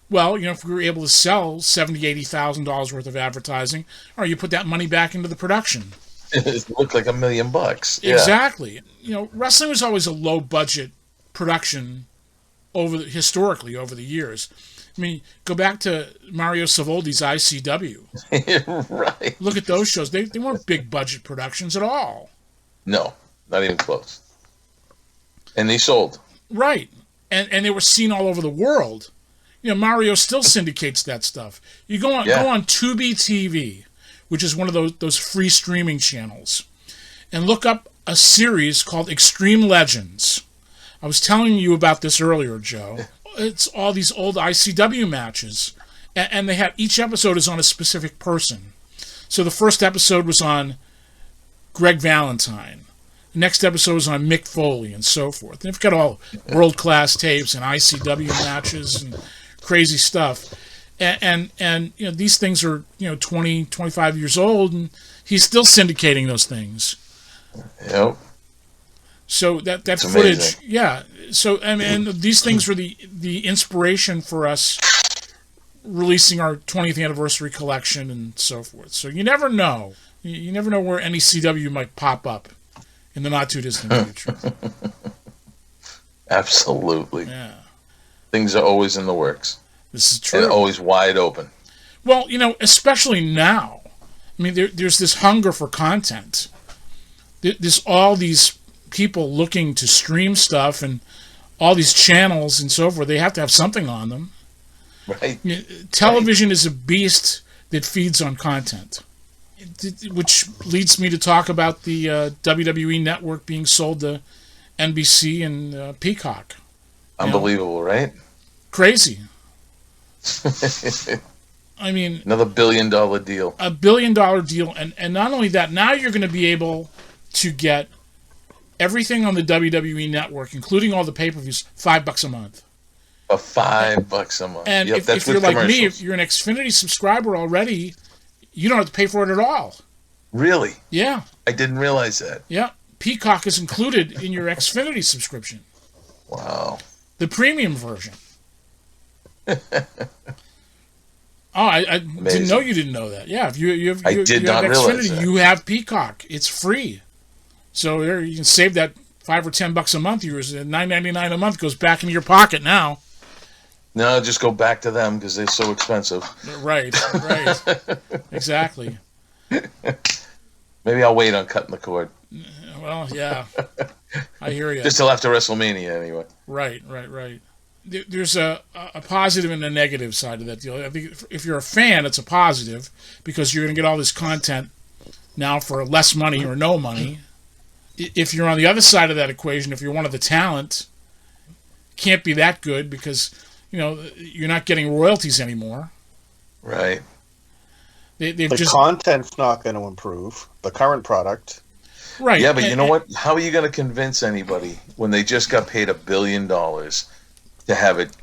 Well, if we were able to sell $70,000, $80,000 worth of advertising, or you put that money back into the production. It looked like $1 million. Yeah. Exactly. Wrestling was always a low-budget production historically over the years. I mean, go back to Mario Savoldi's ICW. Right. Look at those shows. They weren't big-budget productions at all. No, not even close. And they sold. Right. And they were seen all over the world. Mario still syndicates that stuff. You go on Tubi TV, which is one of those free streaming channels, and look up a series called Extreme Legends. I was telling you about this earlier, Joe. It's all these old ICW matches, and they have each episode is on a specific person. So the first episode was on Greg Valentine. The next episode was on Mick Foley and so forth. And they've got all world-class tapes and ICW matches and crazy stuff. And these things are 20, 25 years old, and he's still syndicating those things. Yep. So that it's footage, amazing. yeah. So these things were the inspiration for us releasing our 20th anniversary collection and so forth. So you never know. You never know where NECW might pop up in the not too distant future. Absolutely. Yeah. Things are always in the works. This is true. And always wide open. Well, especially now. I mean, there's this hunger for content. There's all these people looking to stream stuff and all these channels and so forth. They have to have something on them. Right. Television is a beast that feeds on content, which leads me to talk about the WWE network being sold to NBC and Peacock. Unbelievable, right? Crazy. I mean, another $1 billion deal. $1 billion deal, and not only that, now you're going to be able to get everything on the WWE network, including all the pay-per-views, $5 a month. For $5 a month. And if you're like me, if you're an Xfinity subscriber already, you don't have to pay for it at all. Really? Yeah. I didn't realize that. Yeah. Peacock is included in your Xfinity subscription. Wow. The premium version. I didn't know you didn't know that. Yeah, if you have Xfinity, you have Peacock. It's free. So there you can save that $5 or $10 a month. Yours $9.99 a month goes back into your pocket now. No, just go back to them because they're so expensive. Right. Exactly. Maybe I'll wait on cutting the cord. Well, yeah. I hear you. Just till after WrestleMania, anyway. Right. There's a positive and a negative side of that deal. I think if you're a fan, it's a positive because you're going to get all this content now for less money or no money. If you're on the other side of that equation, if you're one of the talent, can't be that good because you're not getting royalties anymore. Right. The content's not going to improve the current product. Right. Yeah, but you know what? How are you going to convince anybody when they just got paid $1 billion to have it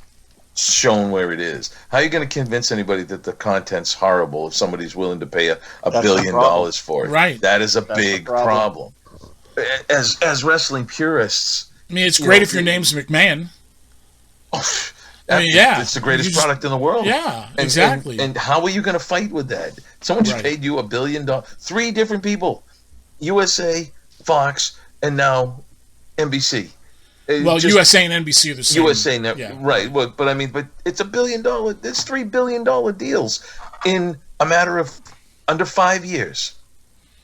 shown where it is? How are you going to convince anybody that the content's horrible if somebody's willing to pay $1 billion for it? Right. That is a big problem. As wrestling purists, I mean, it's great if your name's McMahon. It's the greatest product in the world. Yeah, exactly. And how are you going to fight with that? Someone just paid you $1 billion. 3 different people, USA, Fox, and now NBC. Well, USA and NBC are the same. USA, right? But it's $1 billion. It's $3 billion deals in a matter of under 5 years.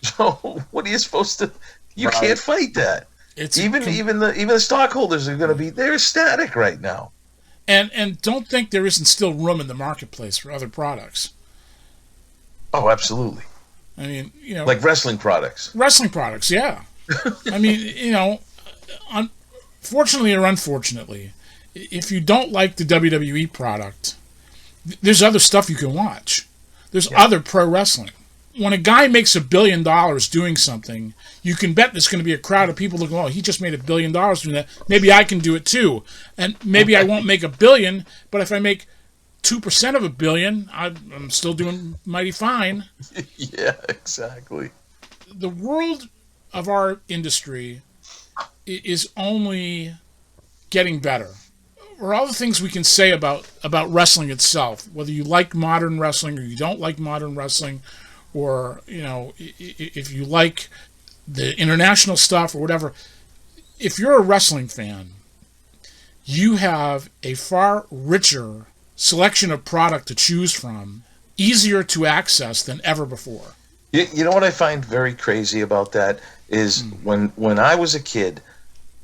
So what are you supposed to? You can't fight that. Even the stockholders are going to be they're ecstatic right now. And don't think there isn't still room in the marketplace for other products. Oh, absolutely. I mean, like wrestling products. Wrestling products, yeah. I mean, fortunately or unfortunately, if you don't like the WWE product, there's other stuff you can watch. There's other pro wrestling. When a guy makes $1 billion doing something, you can bet there's going to be a crowd of people looking, oh, he just made $1 billion doing that. Maybe I can do it too. And maybe I won't make $1 billion, but if I make 2% of $1 billion, I'm still doing mighty fine. Yeah, exactly. The world of our industry is only getting better. For all the things we can say about wrestling itself, whether you like modern wrestling or you don't like modern wrestling, or if you like the international stuff or whatever, if you're a wrestling fan, you have a far richer selection of product to choose from, easier to access than ever before. You know what I find very crazy about that is when I was a kid,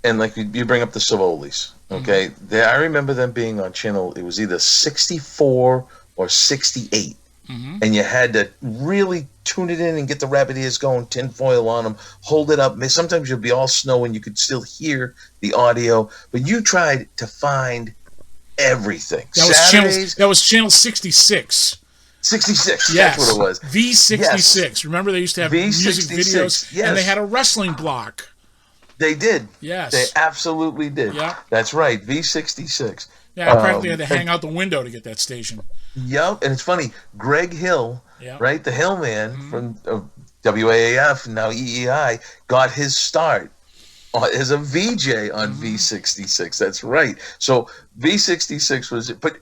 and like you bring up the Savolis, okay? I remember them being on channel, it was either 64 or 68. And you had to really tune it in and get the rabbit ears going, tinfoil on them, hold it up. Sometimes you'll be all snow and you could still hear the audio, but you tried to find everything. That was channel 66. 66, yes. That's what it was. V66. Yes. Remember they used to have music videos, and they had a wrestling block. They did. Yes. They absolutely did. Yeah. That's right, V66. Yeah, I practically had to hang out the window to get that station. Yep, and it's funny, Greg Hill, right, the Hill man from WAAF, now EEI, got his start as a VJ on V66. That's right. So V66 was, but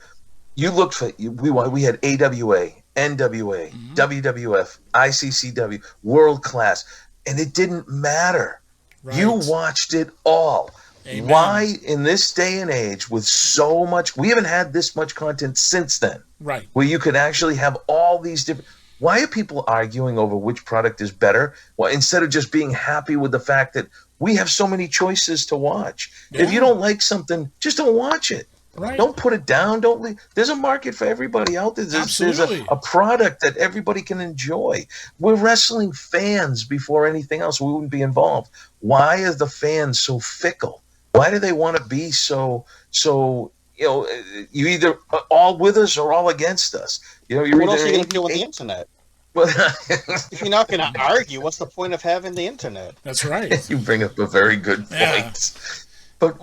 you looked for, we had AWA, NWA, WWF, ICCW, World Class, and it didn't matter. Right. You watched it all. Amen. Why, in this day and age, with so much, we haven't had this much content since then. Right. Where you could actually have all these different. Why are people arguing over which product is better? Well, instead of just being happy with the fact that we have so many choices to watch. Yeah. If you don't like something, just don't watch it. Right. Don't put it down. Don't leave. There's a market for everybody out there. There's a product that everybody can enjoy. We're wrestling fans before anything else. We wouldn't be involved. Why are the fans so fickle? Why do they want to be so you either all with us or all against us? You're what else are you going to do on the internet? Well, if you're not going to argue, what's the point of having the internet? That's right. You bring up a very good point. Yeah. But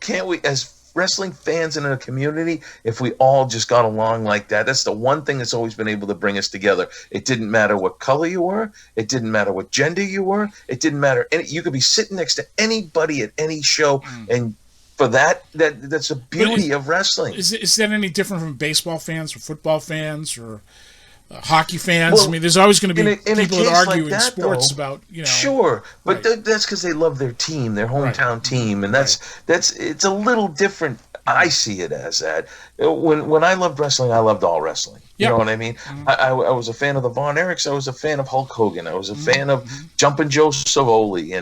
can't we, as wrestling fans in a community, if we all just got along like that, that's the one thing that's always been able to bring us together. It didn't matter what color you were. It didn't matter what gender you were. It didn't matter. You could be sitting next to anybody at any show, and for that's the beauty of wrestling. Is that any different from baseball fans or football fans or hockey fans? Well, I mean, there's always going to be people that argue like in sports about, Sure, but that's because they love their team, their hometown team, and that's it's a little different. I see it as that. When I loved wrestling, I loved all wrestling. You know what I mean? I was a fan of the Von Erichs. I was a fan of Hulk Hogan. I was a fan of Jumpin' Joe Savoli,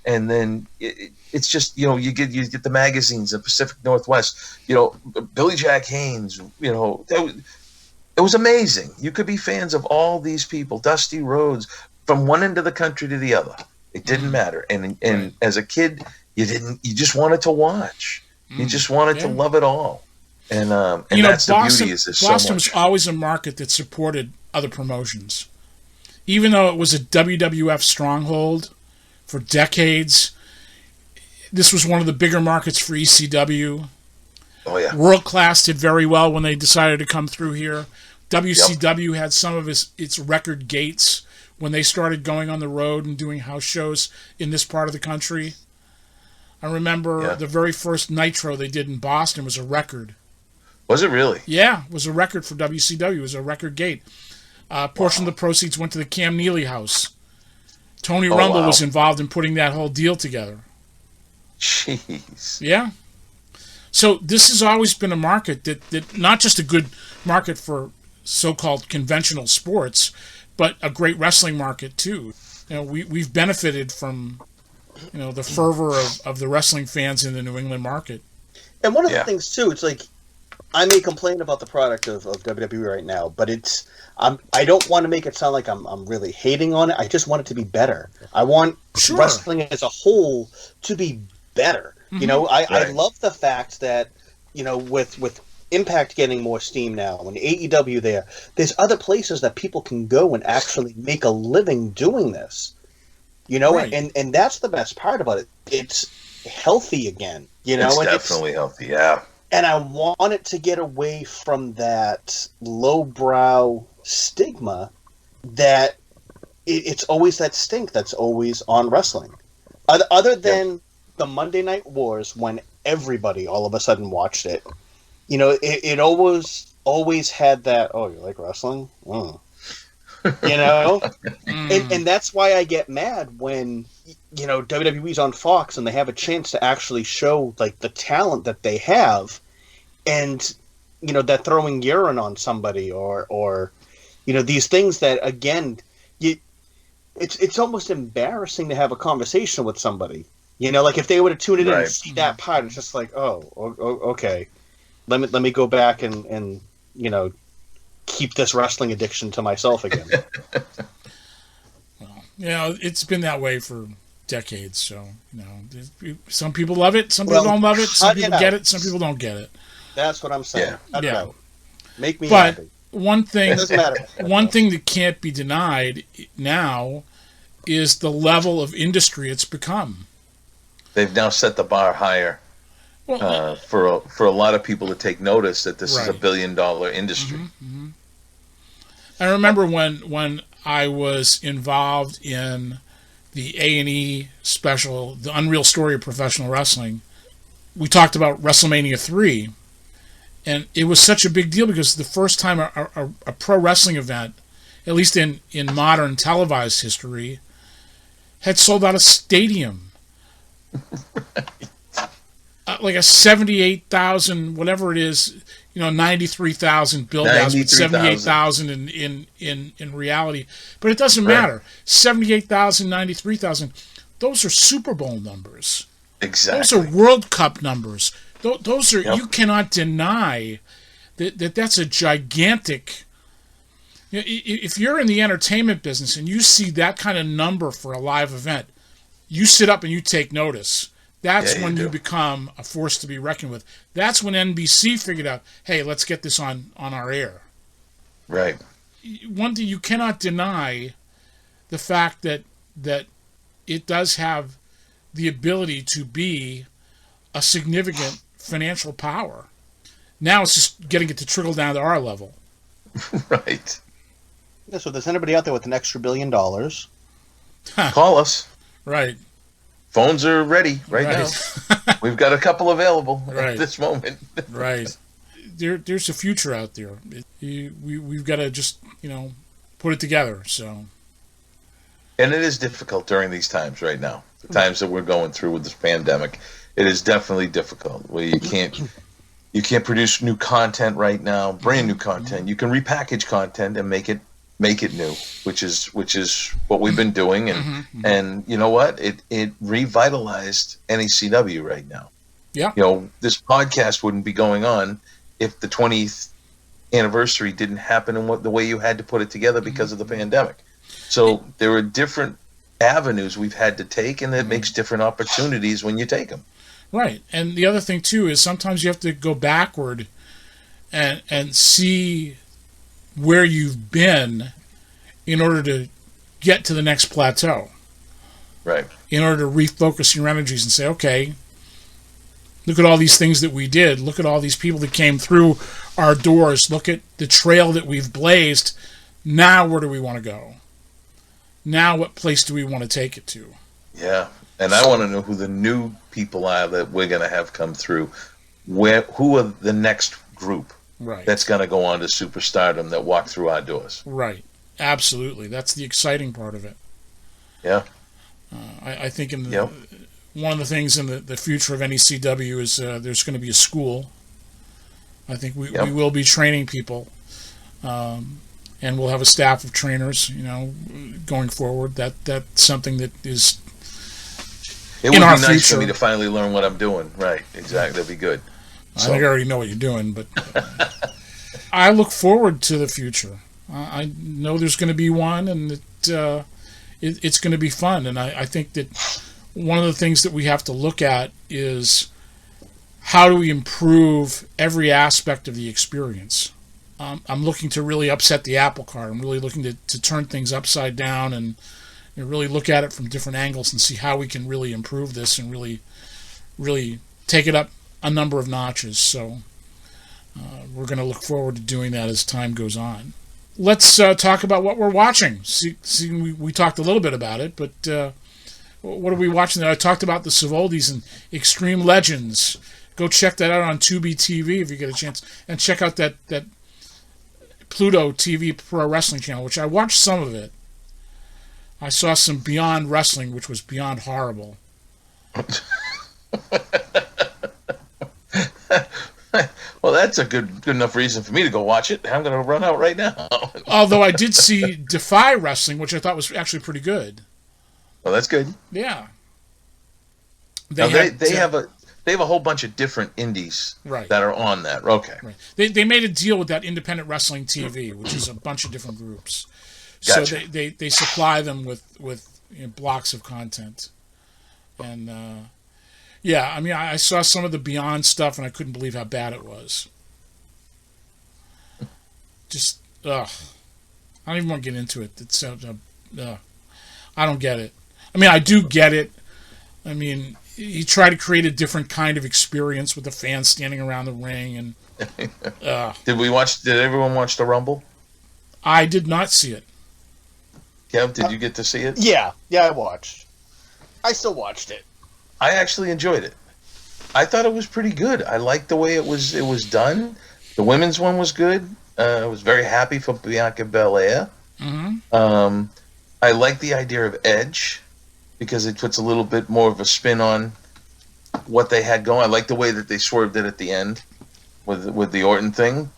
and then it's just you get the magazines, the Pacific Northwest. Billy Jack Haynes. It was amazing. You could be fans of all these people, Dusty Rhodes, from one end of the country to the other. It didn't matter. And as a kid, you just wanted to watch. You just wanted to love it all. And that's the beauty is there's so much. Boston was always a market that supported other promotions. Even though it was a WWF stronghold for decades, this was one of the bigger markets for ECW. Oh, yeah. World Class did very well when they decided to come through here. WCW had some of its record gates when they started going on the road and doing house shows in this part of the country. I remember the very first Nitro they did in Boston was a record. Was it really? Yeah, it was a record for WCW. It was a record gate. Portion of the proceeds went to the Cam Neely house. Tony Rumble was involved in putting that whole deal together. Jeez. Yeah. So this has always been a market that not just a good market for so-called conventional sports, but a great wrestling market too. You know, we've benefited from, you know, the fervor of the wrestling fans in the New England market. And one of the things too, it's like, I may complain about the product of WWE right now, but I don't want to make it sound like I'm really hating on it. I just want it to be better. I want wrestling as a whole to be better. You know, I love the fact that, you know, with Impact getting more steam now and AEW there's other places that people can go and actually make a living doing this. You know, and that's the best part about it. It's healthy again. You know, it's definitely healthy, yeah. And I want it to get away from that lowbrow stigma that it's always that stink that's always on wrestling. Other than the Monday Night Wars, when everybody all of a sudden watched it, you know, it always had that, oh, you like wrestling? Oh. You know? And that's why I get mad when, you know, WWE's on Fox and they have a chance to actually show, like, the talent that they have, and, you know, they're throwing urine on somebody or you know, these things that, again, it's almost embarrassing to have a conversation with somebody. You know, like, if they were to tune it in and see that part, it's just like, oh, okay. Let me go back and you know, keep this wrestling addiction to myself again. Well, you know, it's been that way for decades. So, you know, some people love it, some people don't love it, some people get it, some people don't get it. That's what I'm saying. Yeah. Make me but happy. One thing, It doesn't matter. one thing that can't be denied now is the level of industry it's become. They've now set the bar higher. Well, for a lot of people to take notice that this is a $1 billion industry. Mm-hmm. I remember when I was involved in the A&E special, The Unreal Story of Professional Wrestling, we talked about WrestleMania 3, and it was such a big deal because the first time a pro wrestling event, at least in modern televised history, had sold out a stadium. Like a 78,000, whatever it is, you know, 93,000 build outs with 78,000 in reality. But it doesn't matter. 78,000, 93,000, those are Super Bowl numbers. Exactly. Those are World Cup numbers. Those are, you cannot deny that that's a gigantic. If you're in the entertainment business and you see that kind of number for a live event, you sit up and you take notice. That's when you become a force to be reckoned with. That's when NBC figured out, hey, let's get this on our air. Right. One thing, you cannot deny the fact that it does have the ability to be a significant financial power. Now it's just getting it to trickle down to our level. Right. Yeah, so if there's anybody out there with an extra $1 billion, call us. Right. Phones are ready right now. We've got a couple available at this moment. Right. There's a future out there. We've got to just, you know, put it together. So. And it is difficult during these times right now. The times that we're going through with this pandemic, it is definitely difficult. Where you can't produce new content right now, brand new content. You can repackage content and make it new, which is what we've been doing, and you know what? It revitalized NECW right now. Yeah. You know, this podcast wouldn't be going on if the 20th anniversary didn't happen in the way you had to put it together because of the pandemic. So there are different avenues we've had to take, and it makes different opportunities when you take them. Right. And the other thing too is sometimes you have to go backward and see where you've been in order to get to the next plateau. Right. In order to refocus your energies and say, okay, look at all these things that we did. Look at all these people that came through our doors. Look at the trail that we've blazed. Now where do we want to go? Now what place do we want to take it to? Yeah. And I want to know who the new people are that we're going to have come through. Who are the next group? Right. That's going to go on to superstardom that walk through our doors. Right. Absolutely. That's the exciting part of it. Yeah. I think one of the things in the future of NECW is there's going to be a school. I think we will be training people, and we'll have a staff of trainers, going forward. That's something that is it would be nice for me to finally learn what I'm doing. Right. Exactly. That'd be good. I think I already know what you're doing, but I look forward to the future. I know there's going to be one, and it's going to be fun. And I think that one of the things that we have to look at is how do we improve every aspect of the experience. I'm looking to really upset the apple cart. I'm really looking to turn things upside down and really look at it from different angles and see how we can really improve this and really take it up a number of notches. So we're going to look forward to doing that as time goes on. Let's talk about what we're watching. We talked a little bit about it, but what are we watching? I talked about the Savoldis and Extreme Legends. Go check that out on Tubi TV if you get a chance, and check out that Pluto TV Pro Wrestling channel, which I watched some of it. I saw some Beyond Wrestling, which was beyond horrible. Well, that's a good enough reason for me to go watch it. I'm going to run out right now. Although I did see Defy Wrestling, which I thought was actually pretty good. Well, that's good. Yeah. They have a whole bunch of different indies that are on that. Okay. Right. They made a deal with that Independent Wrestling TV, which is a bunch of different groups. Gotcha. So they supply them with blocks of content. And yeah, I mean, I saw some of the Beyond stuff, and I couldn't believe how bad it was. Just, I don't even want to get into it. It's, I don't get it. I mean, I do get it. I mean, he tried to create a different kind of experience with the fans standing around the ring, and Did everyone watch the Rumble? I did not see it. Kev, did you get to see it? Yeah, I watched. I still watched it. I actually enjoyed it. I thought it was pretty good. I liked the way it was done. The women's one was good. I was very happy for Bianca Belair. Mm-hmm. I like the idea of Edge because it puts a little bit more of a spin on what they had going. I like the way that they swerved it at the end with the Orton thing.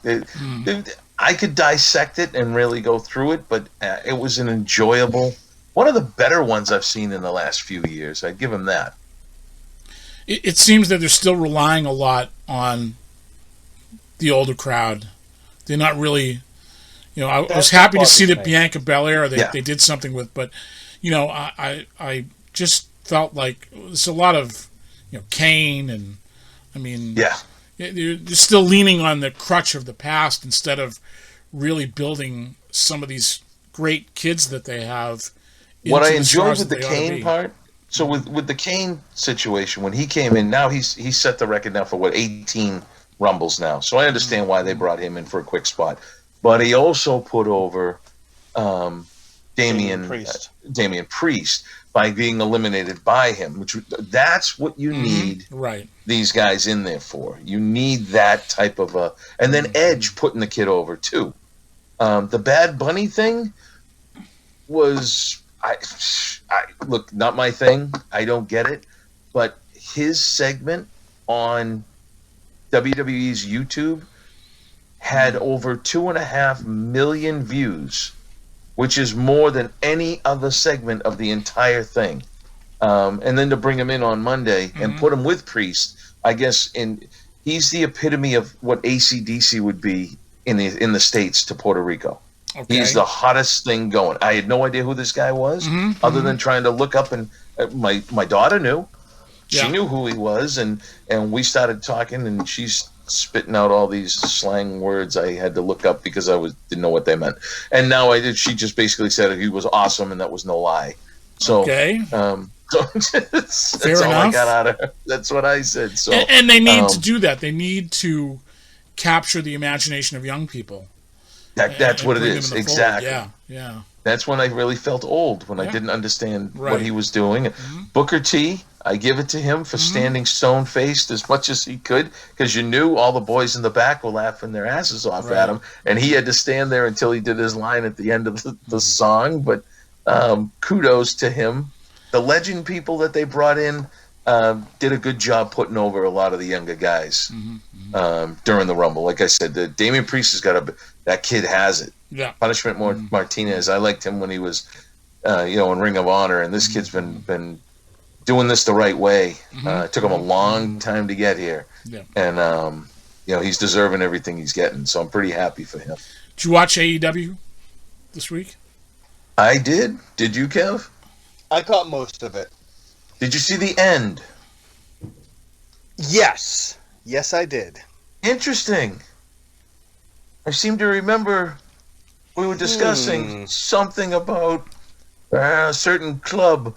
I could dissect it and really go through it, but it was an enjoyable, one of the better ones I've seen in the last few years. I'd give them that. It seems that they're still relying a lot on the older crowd. They're not really, I was happy to see that Bianca Belair they did something with, but I just felt like there's a lot of Kane, and I mean they're still leaning on the crutch of the past instead of really building some of these great kids that they have. What I enjoyed with the Kane part. So with the Kane situation, when he came in, now he's set the record now for 18 Rumbles now. So I understand why they brought him in for a quick spot. But he also put over Damian Priest by being eliminated by him, that's what you need these guys in there for. You need that type of a... And then Edge putting the kid over, too. The Bad Bunny thing was... look, not my thing. I don't get it. But his segment on WWE's YouTube had over 2.5 million views, which is more than any other segment of the entire thing. And then to bring him in on Monday and put him with Priest, I guess he's the epitome of what AC/DC would be in the States to Puerto Rico. Okay. He's the hottest thing going. I had no idea who this guy was, other than trying to look up, and my daughter knew. She knew who he was, and we started talking, and she's spitting out all these slang words I had to look up because I didn't know what they meant. And now I did. She just basically said he was awesome, and that was no lie. So, that's all I got out of her. That's what I said. So, and they need to do that. They need to capture the imagination of young people. That's what it is. Exactly. Yeah. That's when I really felt old, when I didn't understand what he was doing. Booker T, I give it to him for standing stone-faced as much as he could, because you knew all the boys in the back were laughing their asses off at him, and he had to stand there until he did his line at the end of the song. But kudos to him. The legend people that they brought in did a good job putting over a lot of the younger guys during the Rumble. Like I said, the Damian Priest has got that kid has it. Yeah. Punishment Martinez. I liked him when he was, in Ring of Honor, and this kid's been doing this the right way. It took him a long time to get here, and he's deserving everything he's getting. So I'm pretty happy for him. Did you watch AEW this week? I did. Did you, Kev? I caught most of it. Did you see the end? Yes, I did. Interesting. I seem to remember we were discussing something about a certain club.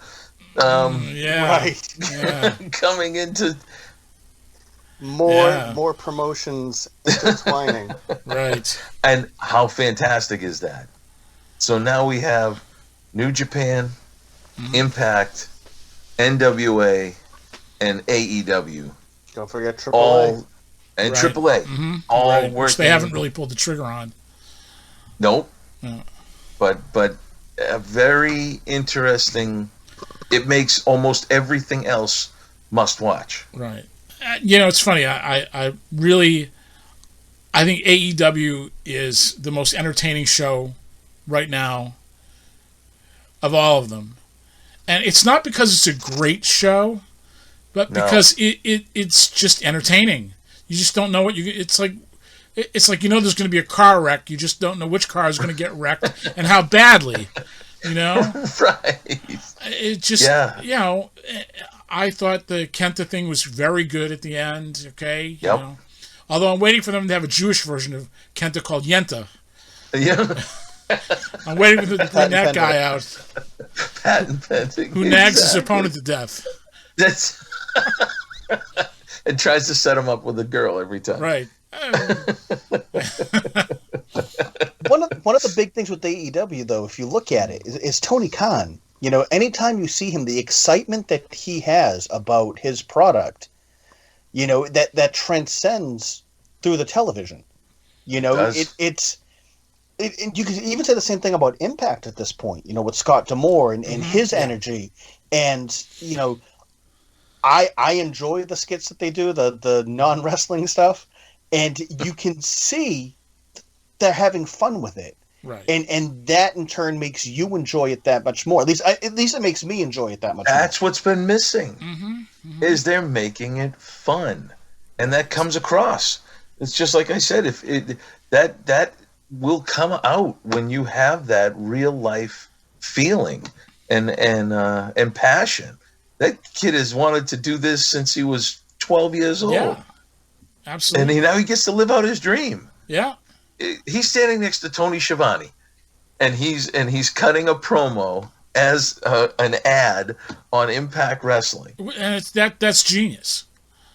Right. Yeah. Coming into more promotions intertwining. Right. And how fantastic is that? So now we have New Japan, Impact, NWA, and AEW. Don't forget AAA. And AAA. All working. Which they haven't really pulled the trigger on. Nope. No. But a very interesting. It makes almost everything else must watch. Right. It's funny. I really think AEW is the most entertaining show right now of all of them. And it's not because it's a great show, but because it's just entertaining. You just don't know what it's like there's going to be a car wreck. You just don't know which car is going to get wrecked and how badly, Right. It just, I thought the Kenta thing was very good at the end, okay? Yep. Although I'm waiting for them to have a Jewish version of Kenta called Yenta. Yeah. I'm waiting for them to bring that guy out. Patent pending. Who nags his opponent to death. That's and tries to set him up with a girl every time. Right. One of the big things with AEW, though, if you look at it, is Tony Khan. Anytime you see him, the excitement that he has about his product, that transcends through the television. It's you can even say the same thing about Impact at this point. With Scott D'Amore and his energy, and I enjoy the skits that they do, the non-wrestling stuff, and you can see they're having fun with it. Right. And that in turn makes you enjoy it that much more. At least it makes me enjoy it that much more. That's what's been missing. Is they're making it fun. And that comes across. It's just like I said, if that will come out when you have that real life feeling and passion. That kid has wanted to do this since he was 12 years old. Yeah. Absolutely. And now he gets to live out his dream. Yeah. He's standing next to Tony Schiavone, and he's cutting a promo as an ad on Impact Wrestling. And that's genius.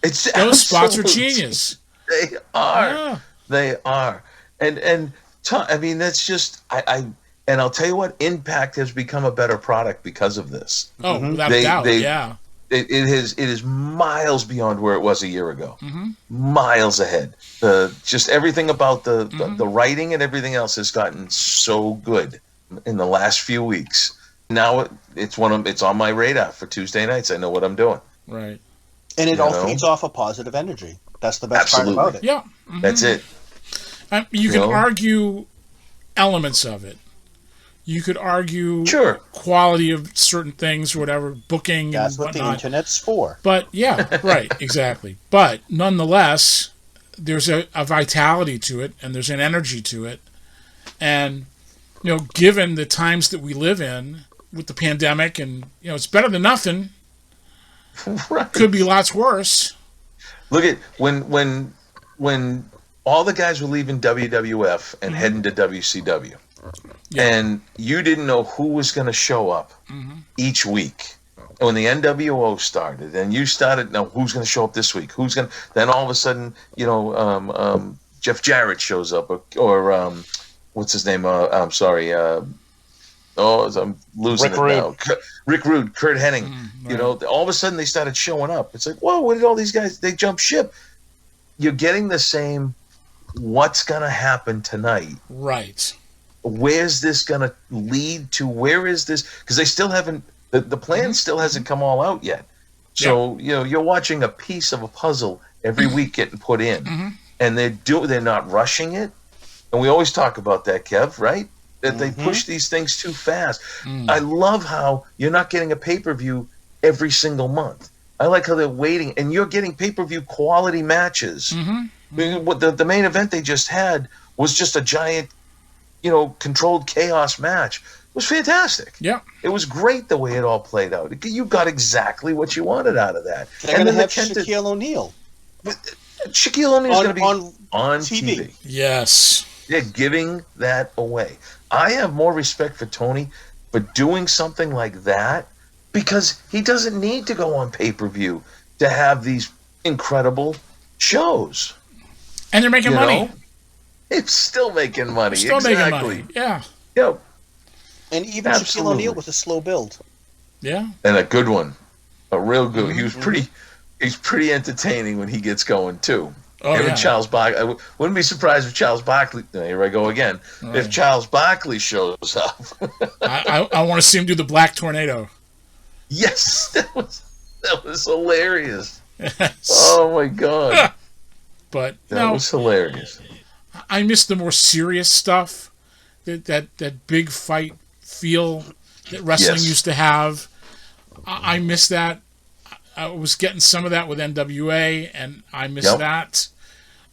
Those spots are genius. They are. Yeah. They are. And I mean, that's just and I'll tell you what, Impact has become a better product because of this. Oh, without a doubt. Yeah. It is miles beyond where it was a year ago. Miles ahead. Just everything about the writing and everything else has gotten so good in the last few weeks. Now it's on my radar for Tuesday nights. I know what I'm doing. Right. And it all feeds off a positive energy. That's the best part about it. Yeah. That's it. You can argue elements of it. You could argue quality of certain things, or whatever, booking That's and what whatnot. the internet's for. But, yeah, right, exactly. But, nonetheless, there's a vitality to it, and there's an energy to it. And, given the times that we live in with the pandemic, and, it's better than nothing. Right. Could be lots worse. Look at when all the guys were leaving WWF and heading to WCW. Yeah. And you didn't know who was going to show up each week. And when the NWO started, and you started, now who's going to show up this week? Then all of a sudden, Jeff Jarrett shows up, or what's his name? I'm sorry, Oh, I'm losing Rick it Rude. now. Rick Rude, Kurt Hennig. Right. You know, all of a sudden they started showing up. It's like, whoa, what did all these guys? They jump ship. You're getting the same. What's going to happen tonight? Right. Where's this going to lead to? Where is this? Because they still haven't. The plan still hasn't come all out yet. So you know, you're watching a piece of a puzzle every week getting put in, and they're not rushing it. And we always talk about that, Kev, right? That they push these things too fast. I love how you're not getting a pay-per-view every single month. I like how they're waiting, and you're getting pay-per-view quality matches. I mean, what the main event they just had was just a giant, controlled chaos match. It was fantastic. Yeah. It was great the way it all played out. You got exactly what you wanted out of that. They're going to have Shaquille O'Neal. Shaquille O'Neal's going to be on TV. Yes. They're giving that away. I have more respect for Tony for doing something like that because he doesn't need to go on pay-per-view to have these incredible shows. And they're making money. It's still making money. Still making money. Yeah. Yep. And even Shaquille O'Neal with a slow build. Yeah. And a good one. A real good. He's pretty entertaining when he gets going too. Oh, Him yeah. and Charles Barkley. I wouldn't be surprised if Charles Barkley. Here I go again. Right. If Charles Barkley shows up. I want to see him do the Black Tornado. Yes, that was hilarious. Yes. Oh my god. But that was hilarious. I miss the more serious stuff. That big fight feel that wrestling used to have. I miss that. I was getting some of that with NWA, and I miss that.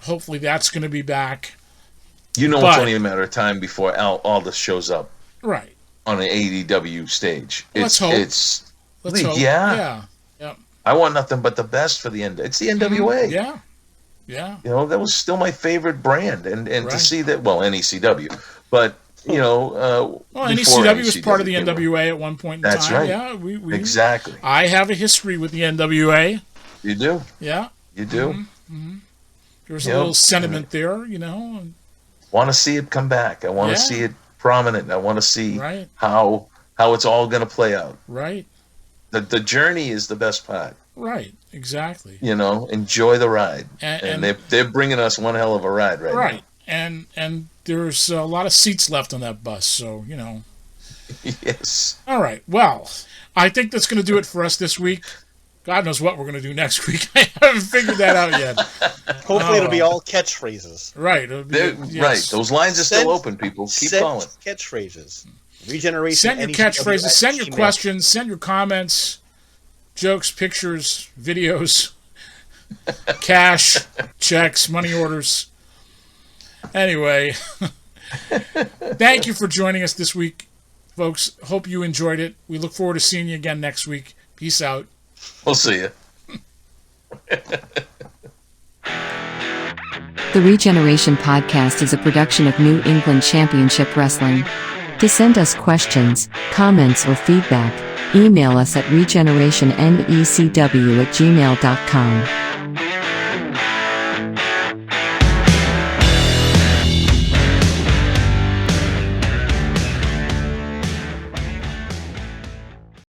Hopefully that's going to be back. It's only a matter of time before Aldous shows up. Right. On an AEW stage. Let's hope. Let's hope. Yeah. I want nothing but the best for the end. It's the NWA. Yeah. Yeah. That was still my favorite brand. And to see that, NECW. But, NECW was part of the NWA at one point in time. That's right. Yeah, we exactly. I have a history with the NWA. You do? Yeah. You do? Mm-hmm. There's a little sentiment there, Want to see it come back. I want to see it prominent. I want to see how it's all going to play out. Right. The journey is the best part. Right. Exactly. Enjoy the ride. And they're bringing us one hell of a ride right now. Right. And there's a lot of seats left on that bus, so, Yes. All right. Well, I think that's going to do it for us this week. God knows what we're going to do next week. I haven't figured that out yet. Hopefully it'll be all catchphrases. Right. Right. Those lines are still open, people. Keep calling. Catchphrases. Regeneration. Send your catchphrases. Send your questions. Send your comments, jokes, pictures, videos, cash, checks, money orders. Anyway, thank you for joining us this week, folks. Hope you enjoyed it. We look forward to seeing you again next week. Peace out. We'll see you. The ReGeneration Podcast is a production of New England Championship Wrestling. To send us questions, comments, or feedback, email us at regenerationnecw@gmail.com.